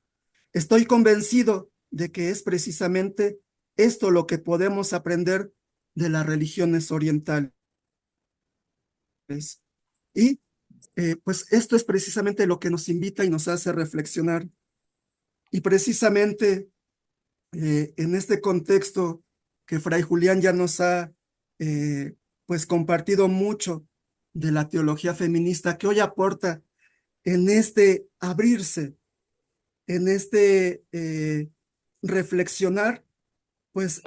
Speaker 4: Estoy convencido de que es precisamente esto lo que podemos aprender de las religiones orientales. Y pues esto es precisamente lo que nos invita y nos hace reflexionar. Y precisamente en este contexto que Fray Julián ya nos ha pues compartido mucho de la teología feminista que hoy aporta en este abrirse, en este reflexionar, pues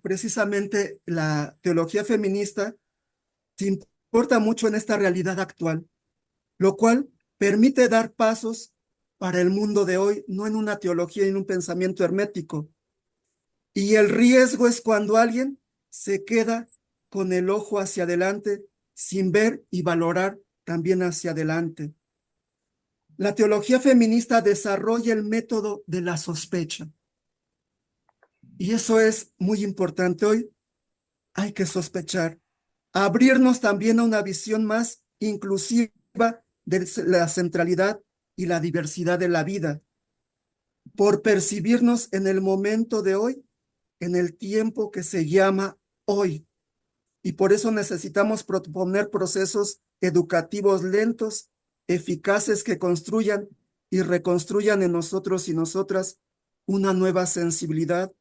Speaker 4: precisamente la teología feminista se importa mucho en esta realidad actual, lo cual permite dar pasos para el mundo de hoy, no en una teología y en un pensamiento hermético. Y el riesgo es cuando alguien se queda con el ojo hacia adelante sin ver y valorar también hacia adelante. La teología feminista desarrolla el método de la sospecha. Y eso es muy importante hoy. Hay que sospechar. Abrirnos también a una visión más inclusiva de la centralidad y la diversidad de la vida. Por percibirnos en el momento de hoy, en el tiempo que se llama hoy. Y por eso necesitamos proponer procesos educativos lentos, eficaces que construyan y reconstruyan en nosotros y nosotras una nueva sensibilidad,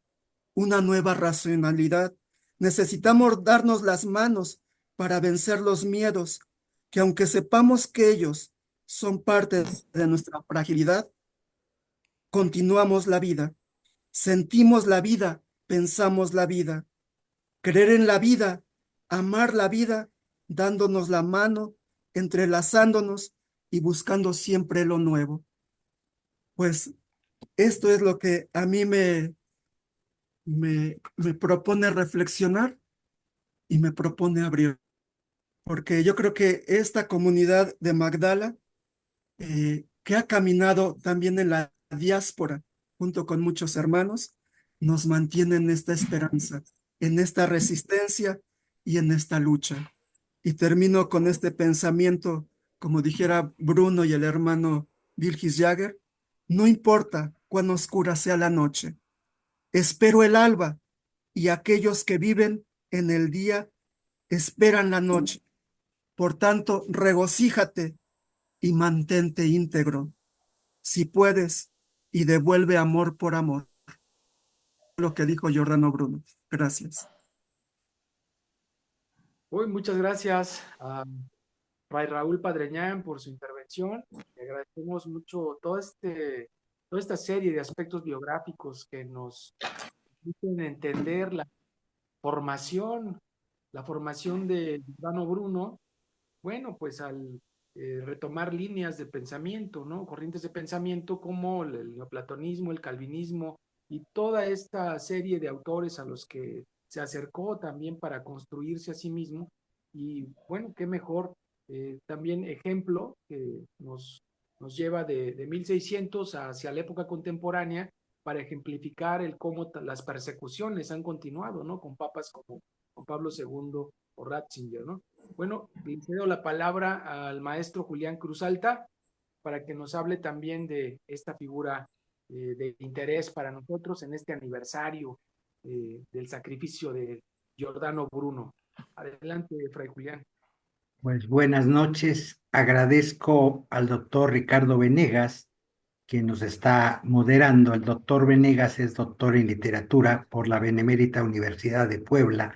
Speaker 4: una nueva racionalidad. Necesitamos darnos las manos para vencer los miedos, que aunque sepamos que ellos son parte de nuestra fragilidad, continuamos la vida, sentimos la vida, pensamos la vida, creer en la vida, amar la vida, dándonos la mano, entrelazándonos y buscando siempre lo nuevo. Pues esto es lo que a mí me propone reflexionar y me propone abrir, porque yo creo que esta comunidad de Magdala, que ha caminado también en la diáspora, junto con muchos hermanos, nos mantiene en esta esperanza, en esta resistencia y en esta lucha. Y termino con este pensamiento, como dijera Bruno y el hermano Vilgis Jagger, no importa cuán oscura sea la noche, Espero el alba, y aquellos que viven en el día esperan la noche. Por tanto, regocíjate y mantente íntegro, si puedes, y devuelve amor por amor. Lo que dijo Giordano Bruno. Gracias.
Speaker 3: Uy, muchas gracias a Fray Raúl Padreñán por su intervención. Le agradecemos mucho toda esta serie de aspectos biográficos que nos permiten entender formación, la formación de Giordano Bruno. Bueno, pues al retomar líneas de pensamiento, ¿no? Corrientes de pensamiento como el neoplatonismo, el calvinismo y toda esta serie de autores a los que se acercó también para construirse a sí mismo. Y bueno, qué mejor también ejemplo que nos lleva de 1600 hacia la época contemporánea para ejemplificar el cómo las persecuciones han continuado, ¿no? Con papas como Juan Pablo II o Ratzinger, ¿no? Bueno, le cedo la palabra al maestro Julián Cruz Alta para que nos hable también de esta figura de interés para nosotros en este aniversario del sacrificio de Giordano Bruno. Adelante, Fray Julián.
Speaker 1: Pues buenas noches. Agradezco al doctor Ricardo Venegas, quien nos está moderando. El doctor Venegas es doctor en literatura por la Benemérita Universidad de Puebla,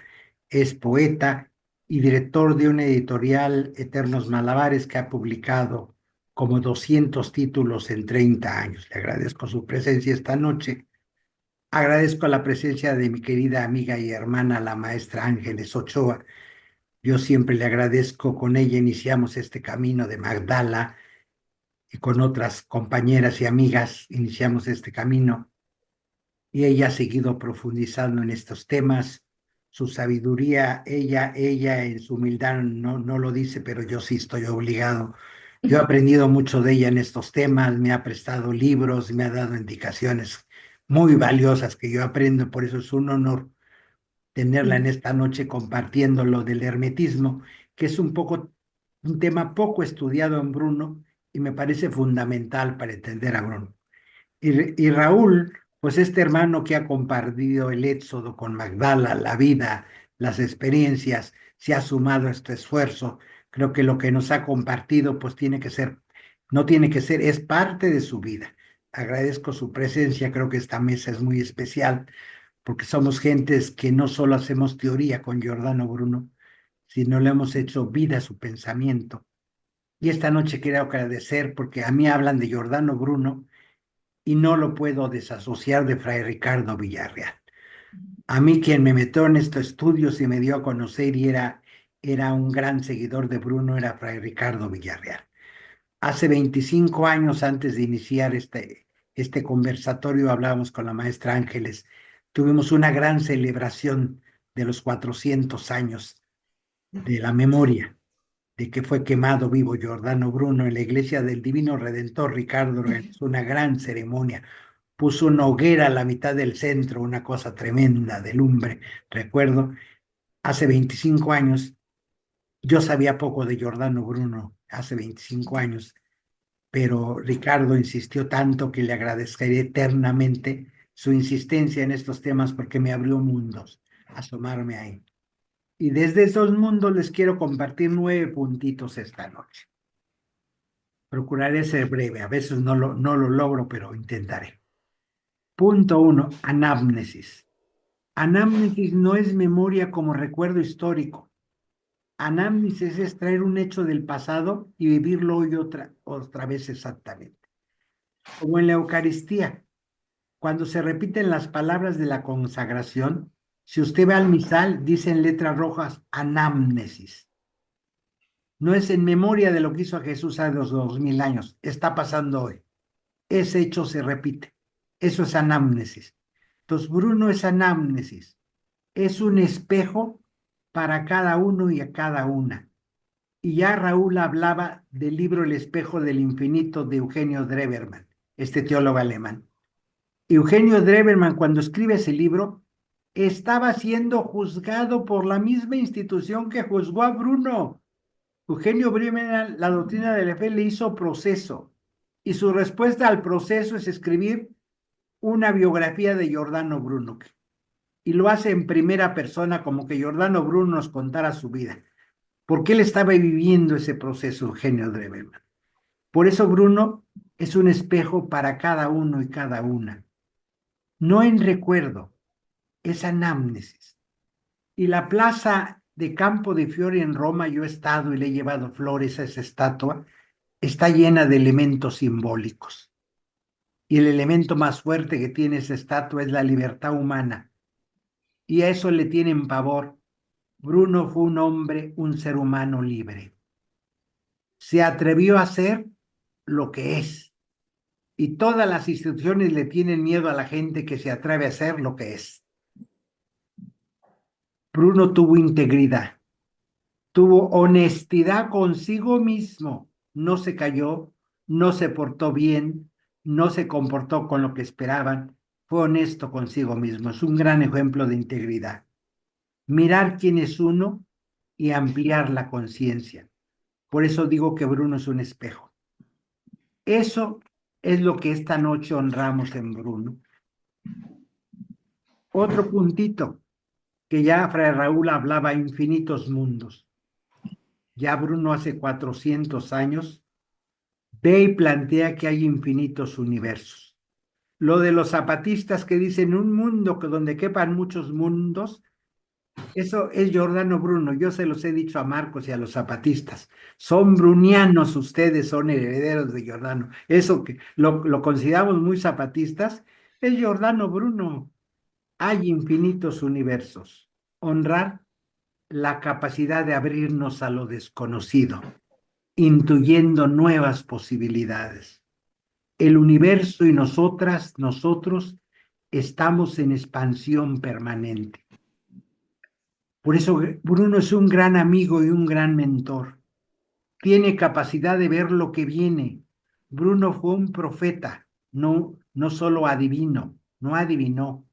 Speaker 1: es poeta y director de una editorial, Eternos Malabares, que ha publicado como 200 títulos en 30 años. Le agradezco su presencia esta noche. Agradezco la presencia de mi querida amiga y hermana, la maestra Ángeles Ochoa. Yo siempre le agradezco, con ella iniciamos este camino de Magdala y con otras compañeras y amigas iniciamos este camino y ella ha seguido profundizando en estos temas. Su sabiduría, ella en su humildad no lo dice, pero yo sí estoy obligado. Yo he aprendido mucho de ella en estos temas, me ha prestado libros, me ha dado indicaciones muy valiosas que yo aprendo, por eso es un honor tenerla en esta noche compartiendo lo del hermetismo, que es un tema poco estudiado en Bruno y me parece fundamental para entender a Bruno. Y Raúl, pues este hermano que ha compartido el éxodo con Magdala, la vida, las experiencias, se ha sumado a este esfuerzo. Creo que lo que nos ha compartido, pues tiene que ser, no tiene que ser, es parte de su vida. Agradezco su presencia, creo que esta mesa es muy especial porque somos gentes que no solo hacemos teoría con Giordano Bruno, sino le hemos hecho vida a su pensamiento. Y esta noche quiero agradecer porque a mí hablan de Giordano Bruno y no lo puedo desasociar de Fray Ricardo Villarreal. A mí quien me metió en estos estudios y me dio a conocer y era un gran seguidor de Bruno era Fray Ricardo Villarreal. Hace 25 años antes de iniciar este conversatorio hablábamos con la maestra Ángeles. Tuvimos una gran celebración de los 400 años de la memoria de que fue quemado vivo Giordano Bruno en la iglesia del Divino Redentor. Ricardo organizó una gran ceremonia, puso una hoguera a la mitad del centro, una cosa tremenda de lumbre. Recuerdo, hace 25 años, yo sabía poco de Giordano Bruno, hace 25 años, pero Ricardo insistió tanto que le agradeceré eternamente su insistencia en estos temas porque me abrió mundos, asomarme ahí. Y desde esos mundos les quiero compartir 9 puntitos esta noche. Procuraré ser breve, a veces no lo logro, pero intentaré. Punto 1, anamnesis. Anamnesis no es memoria como recuerdo histórico. Anamnesis es traer un hecho del pasado y vivirlo hoy otra vez exactamente. Como en la Eucaristía, cuando se repiten las palabras de la consagración, si usted ve al misal, dice en letras rojas anamnesis. No es en memoria de lo que hizo Jesús hace los 2000 años, está pasando hoy. Ese hecho se repite. Eso es anamnesis. Entonces, Bruno es anamnesis. Es un espejo para cada uno y a cada una. Y ya Raúl hablaba del libro El espejo del infinito de Eugenio Drewermann, este teólogo alemán. Eugenio Drewermann, cuando escribe ese libro, estaba siendo juzgado por la misma institución que juzgó a Bruno. Eugenio Drewermann, la doctrina de la fe, le hizo proceso. Y su respuesta al proceso es escribir una biografía de Giordano Bruno y lo hace en primera persona como que Giordano Bruno nos contara su vida, porque él estaba viviendo ese proceso, Eugenio Dreverman. Por eso Bruno es un espejo para cada uno y cada una. No en recuerdo, es anamnesis. Y la plaza de Campo de Fiori en Roma, yo he estado y le he llevado flores a esa estatua, está llena de elementos simbólicos. Y el elemento más fuerte que tiene esa estatua es la libertad humana. Y a eso le tienen pavor. Bruno fue un hombre, un ser humano libre. Se atrevió a ser lo que es. Y todas las instituciones le tienen miedo a la gente que se atreve a ser lo que es. Bruno tuvo integridad, tuvo honestidad consigo mismo, no se cayó, no se portó bien, no se comportó con lo que esperaban, fue honesto consigo mismo, es un gran ejemplo de integridad. Mirar quién es uno y ampliar la conciencia. Por eso digo que Bruno es un espejo. Eso es lo que esta noche honramos en Bruno. Otro puntito, que ya Fray Raúl hablaba, infinitos mundos. Ya Bruno hace 400 años ve y plantea que hay infinitos universos. Lo de los zapatistas que dicen un mundo que donde quepan muchos mundos, eso es Giordano Bruno. Yo se los he dicho a Marcos y a los zapatistas. Son brunianos ustedes, son herederos de Giordano. Eso que lo consideramos muy zapatistas, es Giordano Bruno. Hay infinitos universos. Honrar la capacidad de abrirnos a lo desconocido, intuyendo nuevas posibilidades. El universo y nosotros, estamos en expansión permanente. Por eso Bruno es un gran amigo y un gran mentor. Tiene capacidad de ver lo que viene. Bruno fue un profeta, no solo adivino, no adivinó,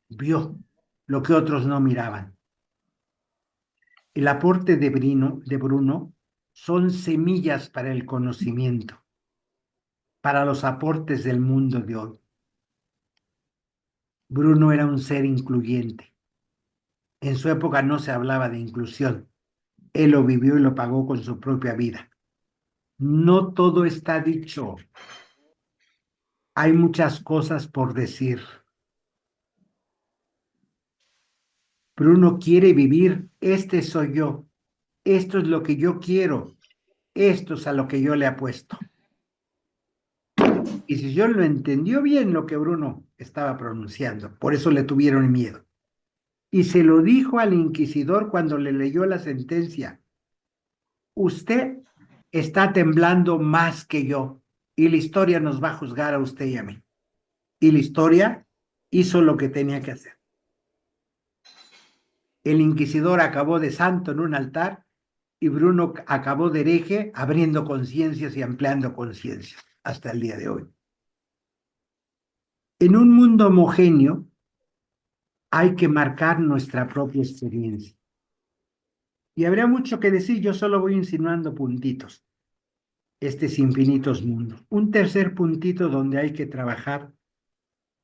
Speaker 1: vio lo que otros no miraban. El aporte de Bruno son semillas para el conocimiento, para los aportes del mundo de hoy. Bruno era un ser incluyente. En su época no se hablaba de inclusión. Él lo vivió y lo pagó con su propia vida. No todo está dicho. Hay muchas cosas por decir. Bruno quiere vivir, este soy yo. Esto es lo que yo quiero. Esto es a lo que yo le apuesto. Y si yo lo entendió bien lo que Bruno estaba pronunciando, por eso le tuvieron miedo. Y se lo dijo al inquisidor cuando le leyó la sentencia. Usted está temblando más que yo y la historia nos va a juzgar a usted y a mí. Y la historia hizo lo que tenía que hacer. El inquisidor acabó de santo en un altar y Bruno acabó de hereje abriendo conciencias y ampliando conciencias hasta el día de hoy. En un mundo homogéneo hay que marcar nuestra propia experiencia. Y habría mucho que decir, yo solo voy insinuando puntitos. Estos infinitos mundos. Un tercer puntito donde hay que trabajar.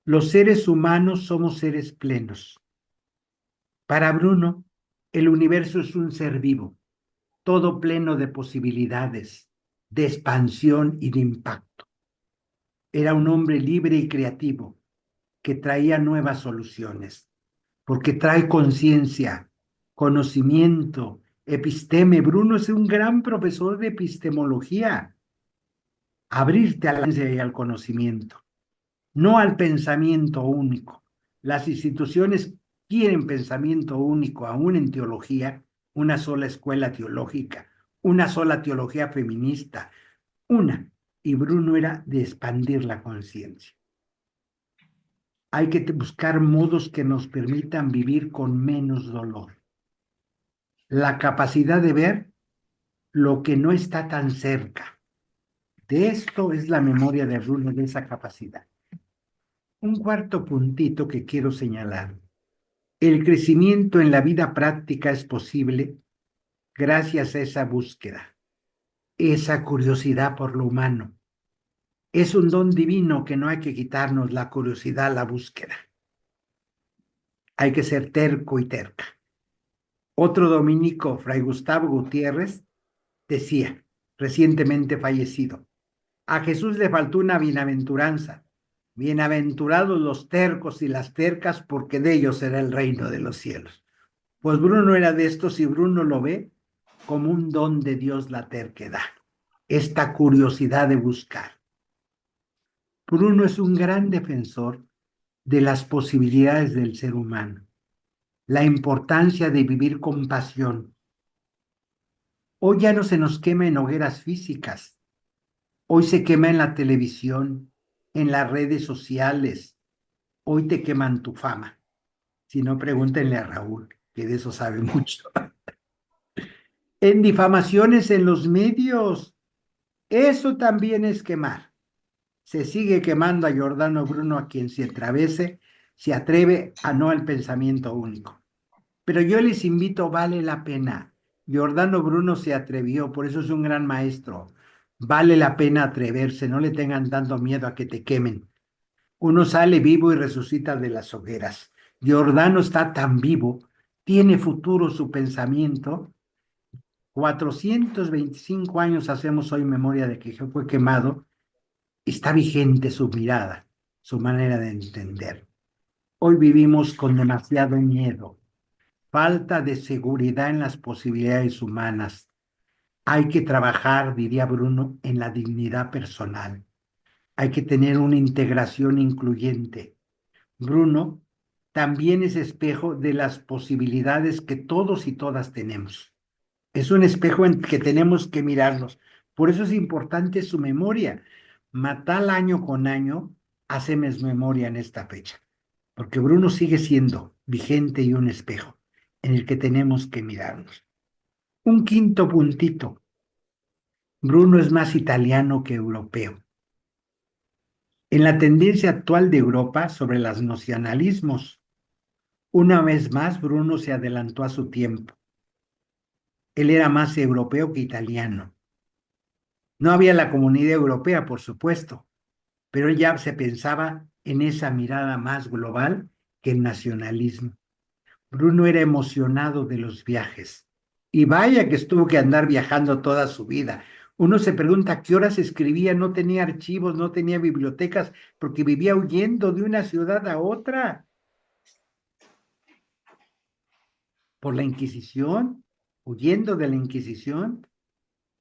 Speaker 1: Los seres humanos somos seres plenos. Para Bruno, el universo es un ser vivo, todo pleno de posibilidades, de expansión y de impacto. Era un hombre libre y creativo que traía nuevas soluciones, porque trae conciencia, conocimiento, episteme. Bruno es un gran profesor de epistemología. Abrirte a la ciencia y al conocimiento, no al pensamiento único. Las instituciones quieren pensamiento único, aún en teología, una sola escuela teológica, una sola teología feminista, una. Y Bruno era de expandir la conciencia. Hay que buscar modos que nos permitan vivir con menos dolor. La capacidad de ver lo que no está tan cerca. De esto es la memoria de Bruno, de esa capacidad. Un cuarto puntito que quiero señalar. El crecimiento en la vida práctica es posible gracias a esa búsqueda, esa curiosidad por lo humano, Es un don divino que no hay que quitarnos la curiosidad, la búsqueda. Hay que ser terco y terca. Otro dominico, Fray Gustavo Gutiérrez, decía, recientemente fallecido, a Jesús le faltó una bienaventuranza. Bienaventurados los tercos y las tercas, porque de ellos será el reino de los cielos. Pues Bruno era de estos y Bruno lo ve como un don de Dios la terquedad, esta curiosidad de buscar. Bruno es un gran defensor de las posibilidades del ser humano, la importancia de vivir con pasión. Hoy ya no se nos quema en hogueras físicas, hoy se quema en la televisión, en las redes sociales, hoy te queman tu fama. Si no, pregúntenle a Raúl, que de eso sabe mucho. En difamaciones en los medios, eso también es quemar. Se sigue quemando a Giordano Bruno, a quien se atreve a no al pensamiento único. Pero yo les invito, vale la pena. Giordano Bruno se atrevió, por eso es un gran maestro. Vale la pena atreverse, no le tengan tanto miedo a que te quemen. Uno sale vivo y resucita de las hogueras. Giordano está tan vivo, tiene futuro su pensamiento. 425 años hacemos hoy memoria de que fue quemado. Está vigente su mirada, su manera de entender. Hoy vivimos con demasiado miedo, falta de seguridad en las posibilidades humanas. Hay que trabajar, diría Bruno, en la dignidad personal. Hay que tener una integración incluyente. Bruno también es espejo de las posibilidades que todos y todas tenemos. Es un espejo en que tenemos que mirarnos. Por eso es importante su memoria. Matar año con año, hacemos memoria en esta fecha. Porque Bruno sigue siendo vigente y un espejo en el que tenemos que mirarnos. Un quinto puntito. Bruno es más italiano que europeo. En la tendencia actual de Europa sobre los nacionalismos, una vez más Bruno se adelantó a su tiempo. Él era más europeo que italiano. No había la comunidad europea, por supuesto, pero él ya se pensaba en esa mirada más global que el nacionalismo. Bruno era emocionado de los viajes. Y vaya que estuvo que andar viajando toda su vida. Uno se pregunta a qué horas escribía, no tenía archivos, no tenía bibliotecas, porque vivía huyendo de una ciudad a otra por la Inquisición, huyendo de la Inquisición.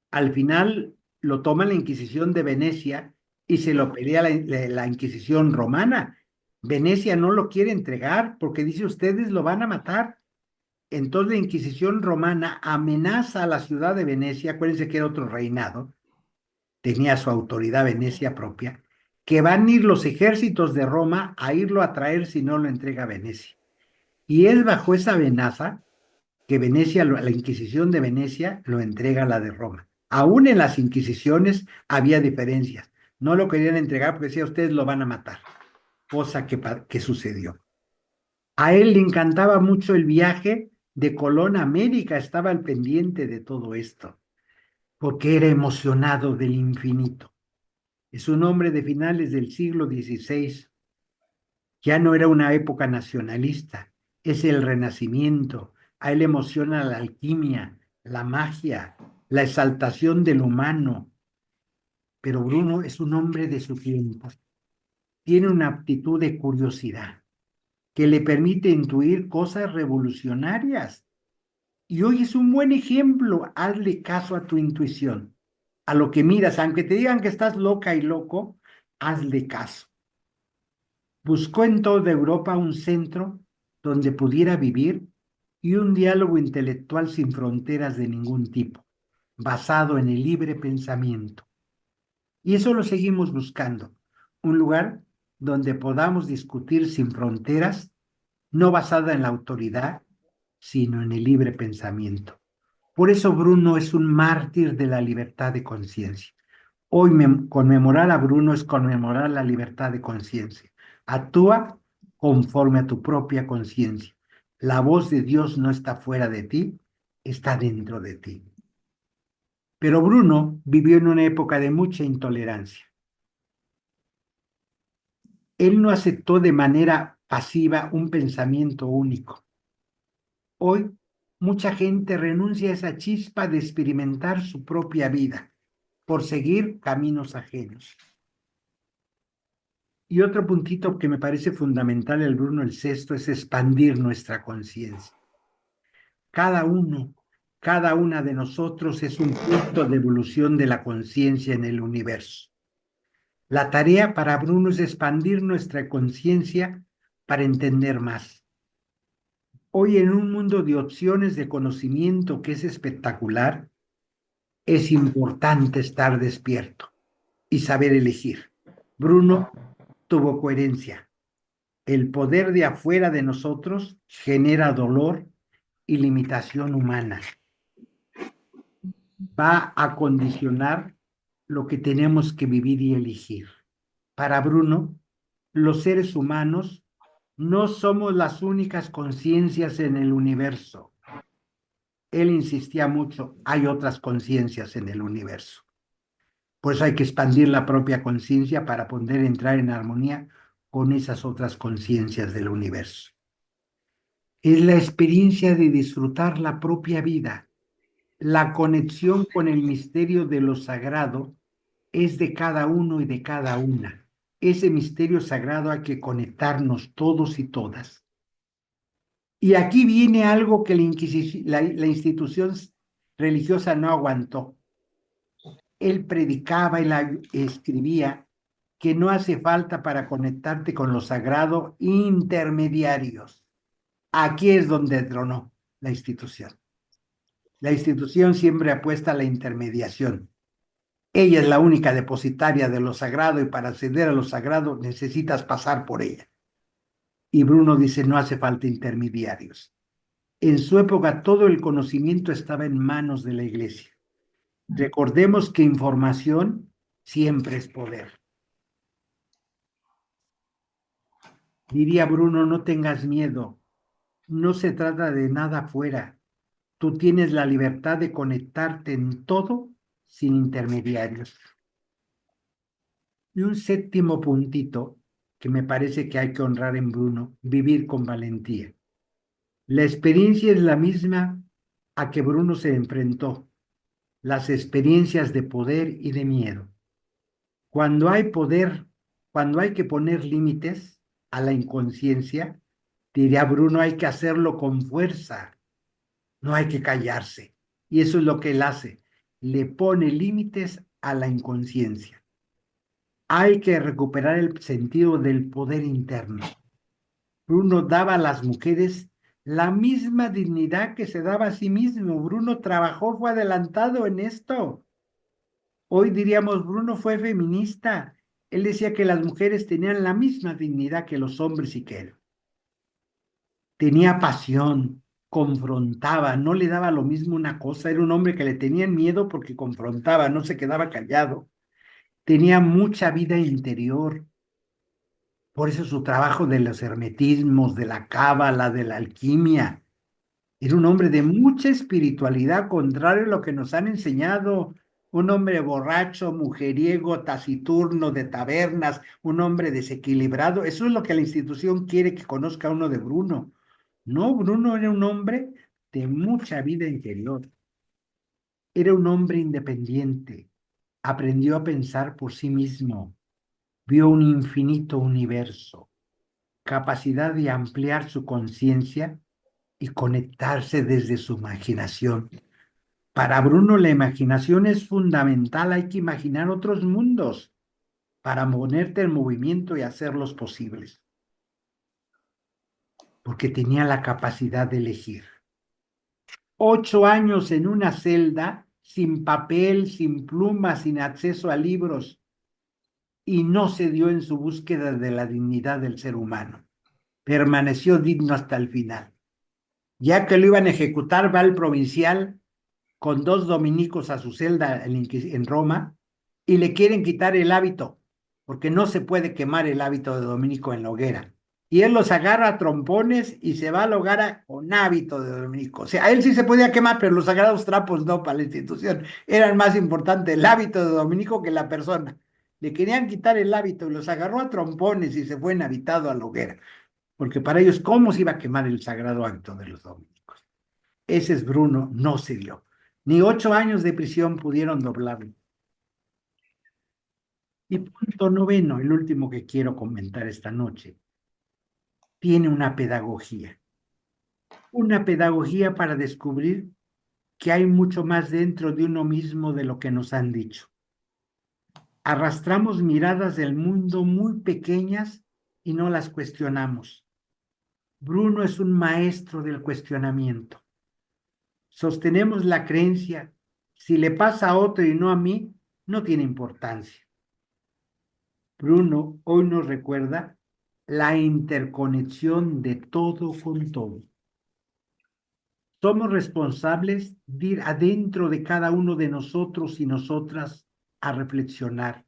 Speaker 1: Al final lo toma la Inquisición de Venecia y se lo pelea la Inquisición romana. Venecia no lo quiere entregar porque dice ustedes lo van a matar. Entonces la Inquisición romana amenaza a la ciudad de Venecia, acuérdense que era otro reinado, tenía su autoridad Venecia propia, que van a ir los ejércitos de Roma a irlo a traer si no lo entrega a Venecia. Y es bajo esa amenaza que Venecia, la Inquisición de Venecia, lo entrega a la de Roma. Aún en las Inquisiciones había diferencias. No lo querían entregar porque decía, ustedes lo van a matar, cosa que sucedió. A él le encantaba mucho el viaje de Colón a América, estaba al pendiente de todo esto, porque era emocionado del infinito. Es un hombre de finales del siglo XVI, ya no era una época nacionalista, es el Renacimiento. A él le emociona la alquimia, la magia, la exaltación del humano. Pero Bruno es un hombre de su tiempo. Tiene una aptitud de curiosidad que le permite intuir cosas revolucionarias. Y hoy es un buen ejemplo. Hazle caso a tu intuición, a lo que miras, aunque te digan que estás loca y loco, hazle caso. Buscó en toda Europa un centro donde pudiera vivir y un diálogo intelectual sin fronteras de ningún tipo, basado en el libre pensamiento. Y eso lo seguimos buscando, un lugar donde podamos discutir sin fronteras, no basada en la autoridad, sino en el libre pensamiento. Por eso Bruno es un mártir de la libertad de conciencia. Hoy conmemorar a Bruno es conmemorar la libertad de conciencia. Actúa conforme a tu propia conciencia. La voz de Dios no está fuera de ti, está dentro de ti. Pero Bruno vivió en una época de mucha intolerancia. Él no aceptó de manera pasiva un pensamiento único. Hoy, mucha gente renuncia a esa chispa de experimentar su propia vida por seguir caminos ajenos. Y otro puntito que me parece fundamental, el Bruno el Sexto, es expandir nuestra conciencia. Cada uno, cada una de nosotros es un punto de evolución de la conciencia en el universo. La tarea para Bruno es expandir nuestra conciencia para entender más. Hoy, en un mundo de opciones de conocimiento que es espectacular, es importante estar despierto y saber elegir. Bruno tuvo coherencia. El poder de afuera de nosotros genera dolor y limitación humana. Va a condicionar lo que tenemos que vivir y elegir. Para Bruno, los seres humanos no somos las únicas conciencias en el universo. Él insistía mucho, hay otras conciencias en el universo. Por eso hay que expandir la propia conciencia para poder entrar en armonía con esas otras conciencias del universo. Es la experiencia de disfrutar la propia vida. La conexión con el misterio de lo sagrado es de cada uno y de cada una. Ese misterio sagrado hay que conectarnos todos y todas. Y aquí viene algo que la institución religiosa no aguantó. Él predicaba y escribía que no hace falta para conectarte con lo sagrado intermediarios. Aquí es donde tronó la institución. La institución siempre apuesta a la intermediación. Ella es la única depositaria de lo sagrado y para acceder a lo sagrado necesitas pasar por ella. Y Bruno dice, no hace falta intermediarios. En su época todo el conocimiento estaba en manos de la iglesia. Recordemos que información siempre es poder. Diría Bruno, no tengas miedo. No se trata de nada afuera. Tú tienes la libertad de conectarte en todo sin intermediarios. Y un séptimo puntito que me parece que hay que honrar en Bruno, vivir con valentía. La experiencia es la misma a que Bruno se enfrentó, las experiencias de poder y de miedo. Cuando hay poder, cuando hay que poner límites a la inconsciencia, diría Bruno, hay que hacerlo con fuerza, no hay que callarse. Y eso es lo que él hace, le pone límites a la inconsciencia. Hay que recuperar el sentido del poder interno. Bruno daba a las mujeres la misma dignidad que se daba a sí mismo. Bruno trabajó, fue adelantado en esto. Hoy diríamos, Bruno fue feminista. Él decía que las mujeres tenían la misma dignidad que los hombres y que él. Tenía pasión, confrontaba, no le daba lo mismo una cosa. Era un hombre que le tenían miedo porque confrontaba, no se quedaba callado. Tenía mucha vida interior. Por eso su trabajo de los hermetismos, de la cábala, de la alquimia. Era un hombre de mucha espiritualidad, contrario a lo que nos han enseñado. Un hombre borracho, mujeriego, taciturno, de tabernas, un hombre desequilibrado. Eso es lo que la institución quiere que conozca uno de Bruno. No, Bruno era un hombre de mucha vida interior. Era un hombre independiente. Aprendió a pensar por sí mismo. Vio un infinito universo, capacidad de ampliar su conciencia y conectarse desde su imaginación. Para Bruno, la imaginación es fundamental. Hay que imaginar otros mundos para ponerte en movimiento y hacerlos posibles. Porque tenía la capacidad de elegir. 8 años en una celda, sin papel, sin pluma, sin acceso a libros, y no cedió en su búsqueda de la dignidad del ser humano. Permaneció digno hasta el final. Ya que lo iban a ejecutar, va el provincial con 2 dominicos a su celda en Roma y le quieren quitar el hábito, porque no se puede quemar el hábito de dominico en la hoguera. Y él los agarra a trompones y se va a la hoguera con hábito de dominico. O sea, a él sí se podía quemar, pero los sagrados trapos no para la institución. Eran más importante el hábito de dominico que la persona. le querían quitar el hábito y los agarró a trompones y se fue inhabitado a la hoguera, porque para ellos, ¿cómo se iba a quemar el sagrado hábito de los dominicos? Ese es Bruno, no se dio. Ni 8 años de prisión pudieron doblarlo. Y punto noveno, el último que quiero comentar esta noche, tiene una pedagogía para descubrir que hay mucho más dentro de uno mismo de lo que nos han dicho. Arrastramos miradas del mundo muy pequeñas y no las cuestionamos. Bruno es un maestro del cuestionamiento. Sostenemos la creencia, si le pasa a otro y no a mí, no tiene importancia. Bruno hoy nos recuerda la interconexión de todo con todo. Somos responsables de ir adentro de cada uno de nosotros y nosotras a reflexionar.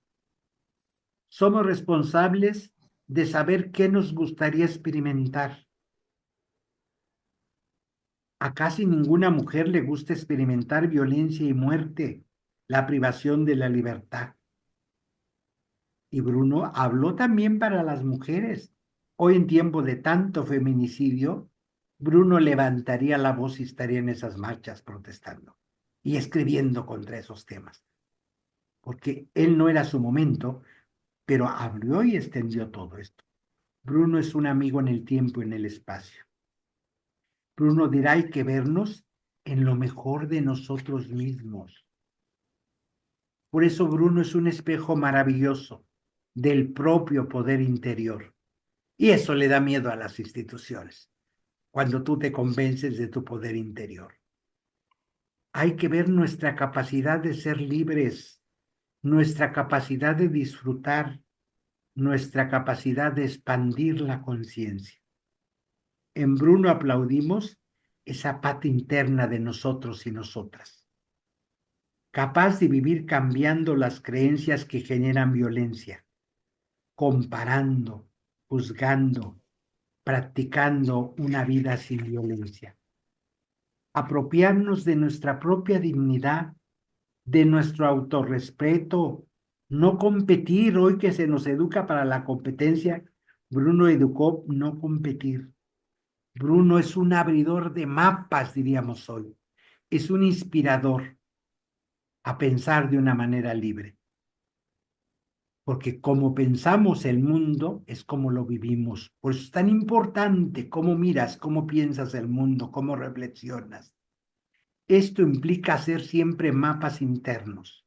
Speaker 1: Somos responsables de saber qué nos gustaría experimentar. A casi ninguna mujer le gusta experimentar violencia y muerte, la privación de la libertad. Y Bruno habló también para las mujeres. Hoy en tiempo de tanto feminicidio, Bruno levantaría la voz y estaría en esas marchas protestando y escribiendo contra esos temas, porque él no era su momento, pero abrió y extendió todo esto. Bruno es un amigo en el tiempo y en el espacio. Bruno dirá, hay que vernos en lo mejor de nosotros mismos. Por eso Bruno es un espejo maravilloso del propio poder interior. Y eso le da miedo a las instituciones, cuando tú te convences de tu poder interior. Hay que ver nuestra capacidad de ser libres, nuestra capacidad de disfrutar, nuestra capacidad de expandir la conciencia. En Bruno aplaudimos esa parte interna de nosotros y nosotras, capaz de vivir cambiando las creencias que generan violencia, comparando, juzgando, practicando una vida sin violencia. Apropiarnos de nuestra propia dignidad, de nuestro autorrespeto, no competir. Hoy que se nos educa para la competencia, Bruno educó no competir. Bruno es un abridor de mapas, diríamos hoy. Es un inspirador a pensar de una manera libre. Porque como pensamos el mundo es como lo vivimos. Por eso es tan importante cómo miras, cómo piensas el mundo, cómo reflexionas. Esto implica hacer siempre mapas internos.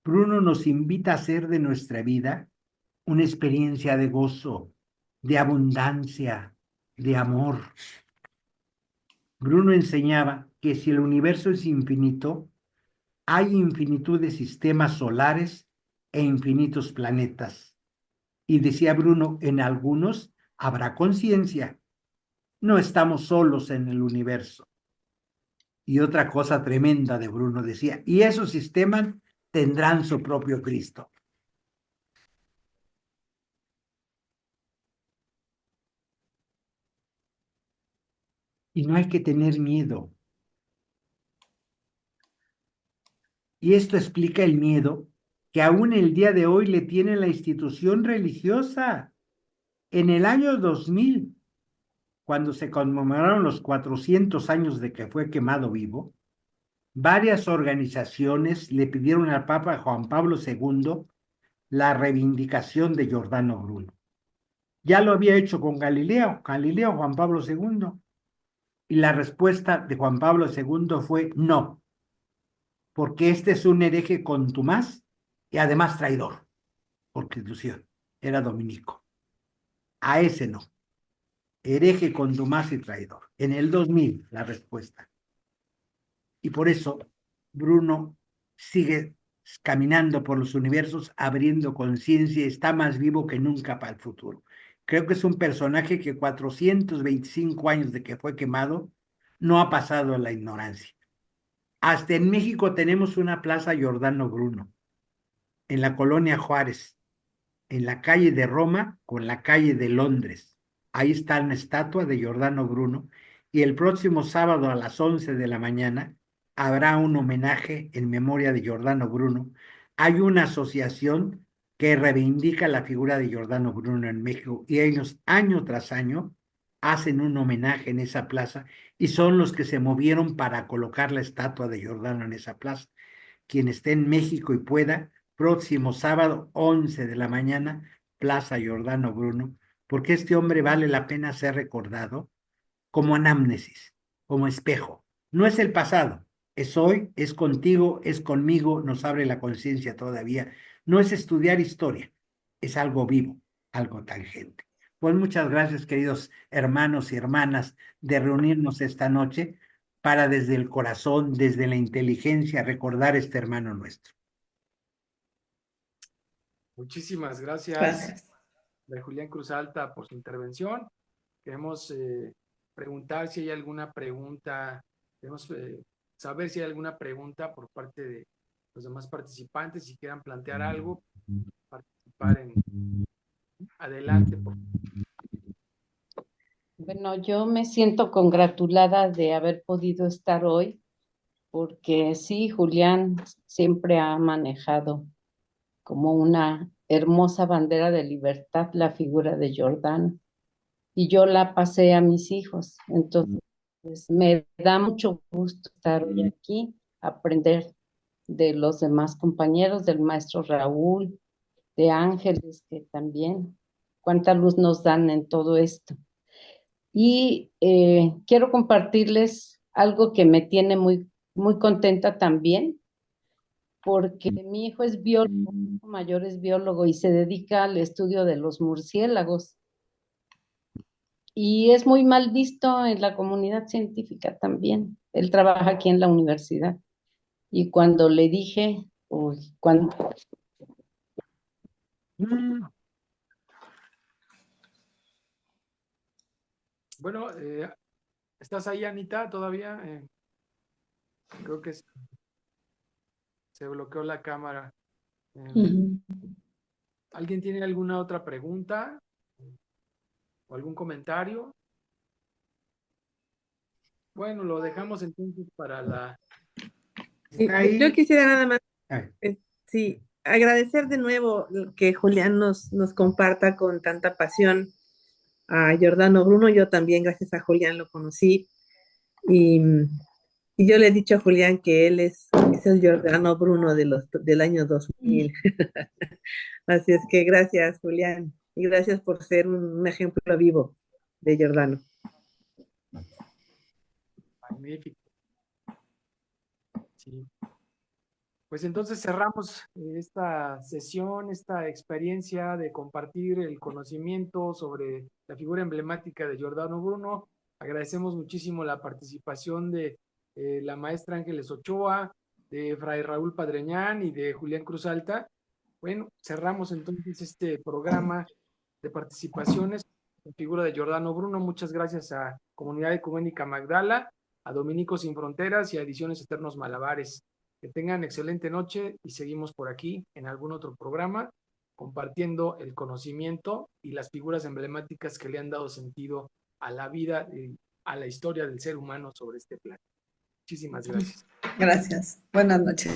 Speaker 1: Bruno nos invita a hacer de nuestra vida una experiencia de gozo, de abundancia, de amor. Bruno enseñaba que si el universo es infinito, hay infinitud de sistemas solares e infinitos planetas. Y decía Bruno, en algunos habrá conciencia. No estamos solos en el universo. Y otra cosa tremenda de Bruno decía, y esos sistemas tendrán su propio Cristo. Y no hay que tener miedo. Y esto explica el miedo que aún el día de hoy le tiene la institución religiosa. En el año 2000, cuando se conmemoraron los 400 años de que fue quemado vivo, varias organizaciones le pidieron al Papa Juan Pablo II la reivindicación de Giordano Bruno. Ya lo había hecho con Galileo Juan Pablo II, y la respuesta de Juan Pablo II fue no, porque este es un hereje contumaz y además traidor, por constitución, era dominico. A ese no, hereje contumaz y traidor. En el 2000 la respuesta. Y por eso Bruno sigue caminando por los universos, abriendo conciencia, está más vivo que nunca para el futuro. Creo que es un personaje que 425 años de que fue quemado no ha pasado a la ignorancia. Hasta en México tenemos una plaza Giordano Bruno, en la colonia Juárez, en la calle de Roma con la calle de Londres. Ahí está una estatua de Giordano Bruno y el próximo sábado a las 11 de la mañana habrá un homenaje en memoria de Giordano Bruno. Hay una asociación que reivindica la figura de Giordano Bruno en México, y ellos año tras año hacen un homenaje en esa plaza y son los que se movieron para colocar la estatua de Giordano en esa plaza. Quien esté en México y pueda, próximo sábado, 11 de la mañana, Plaza Giordano Bruno, porque este hombre vale la pena ser recordado como anamnesis, como espejo. No es el pasado, es hoy, es contigo, es conmigo, nos abre la conciencia todavía. No es estudiar historia, es algo vivo, algo tangente. Pues muchas gracias, queridos hermanos y hermanas, de reunirnos esta noche para desde el corazón, desde la inteligencia, recordar a este hermano nuestro.
Speaker 3: Muchísimas gracias,
Speaker 2: Gracias.
Speaker 3: Julián Cruz Alta, por su intervención. Queremos preguntar si hay alguna pregunta, queremos saber si hay alguna pregunta por parte de los demás participantes, si quieran plantear algo, participar en adelante.
Speaker 5: Bueno, yo me siento congratulada de haber podido estar hoy, porque sí, Julián siempre ha manejado como una hermosa bandera de libertad la figura de Giordano, y yo la pasé a mis hijos. Entonces, me da mucho gusto estar hoy aquí, aprender de los demás compañeros, del maestro Raúl, de Ángeles, que también, cuánta luz nos dan en todo esto. Y quiero compartirles algo que me tiene muy, muy contenta también, porque mi hijo es biólogo, mi hijo mayor es biólogo y se dedica al estudio de los murciélagos. Y es muy mal visto en la comunidad científica también. Él trabaja aquí en la universidad. Y cuando le dije, uy, cuando...
Speaker 3: Bueno, ¿estás ahí, Anita, todavía? Creo que se bloqueó la cámara. ¿Alguien tiene alguna otra pregunta o algún comentario? Bueno, lo dejamos entonces para la...
Speaker 6: Sí, yo quisiera nada más, sí, agradecer de nuevo que Julián nos comparta con tanta pasión a Giordano Bruno. Yo también, gracias a Julián, lo conocí, y, y yo le he dicho a Julián que él es el Giordano Bruno del año 2000. Así es que gracias, Julián, y gracias por ser un ejemplo vivo de Giordano.
Speaker 3: Magnífico. Sí. Pues entonces cerramos esta sesión, esta experiencia de compartir el conocimiento sobre la figura emblemática de Giordano Bruno. Agradecemos muchísimo la participación de la maestra Ángeles Ochoa, de Fray Raúl Padreñán y de Julián Cruz Alta. Bueno, cerramos entonces este programa de participaciones en figura de Giordano Bruno. Muchas gracias a Comunidad Ecuménica Magdala, a Dominicos Sin Fronteras y a Ediciones Eternos Malabares. Que tengan excelente noche y seguimos por aquí en algún otro programa compartiendo el conocimiento y las figuras emblemáticas que le han dado sentido a la vida y a la historia del ser humano sobre este planeta. Muchísimas gracias.
Speaker 2: Gracias. Buenas noches.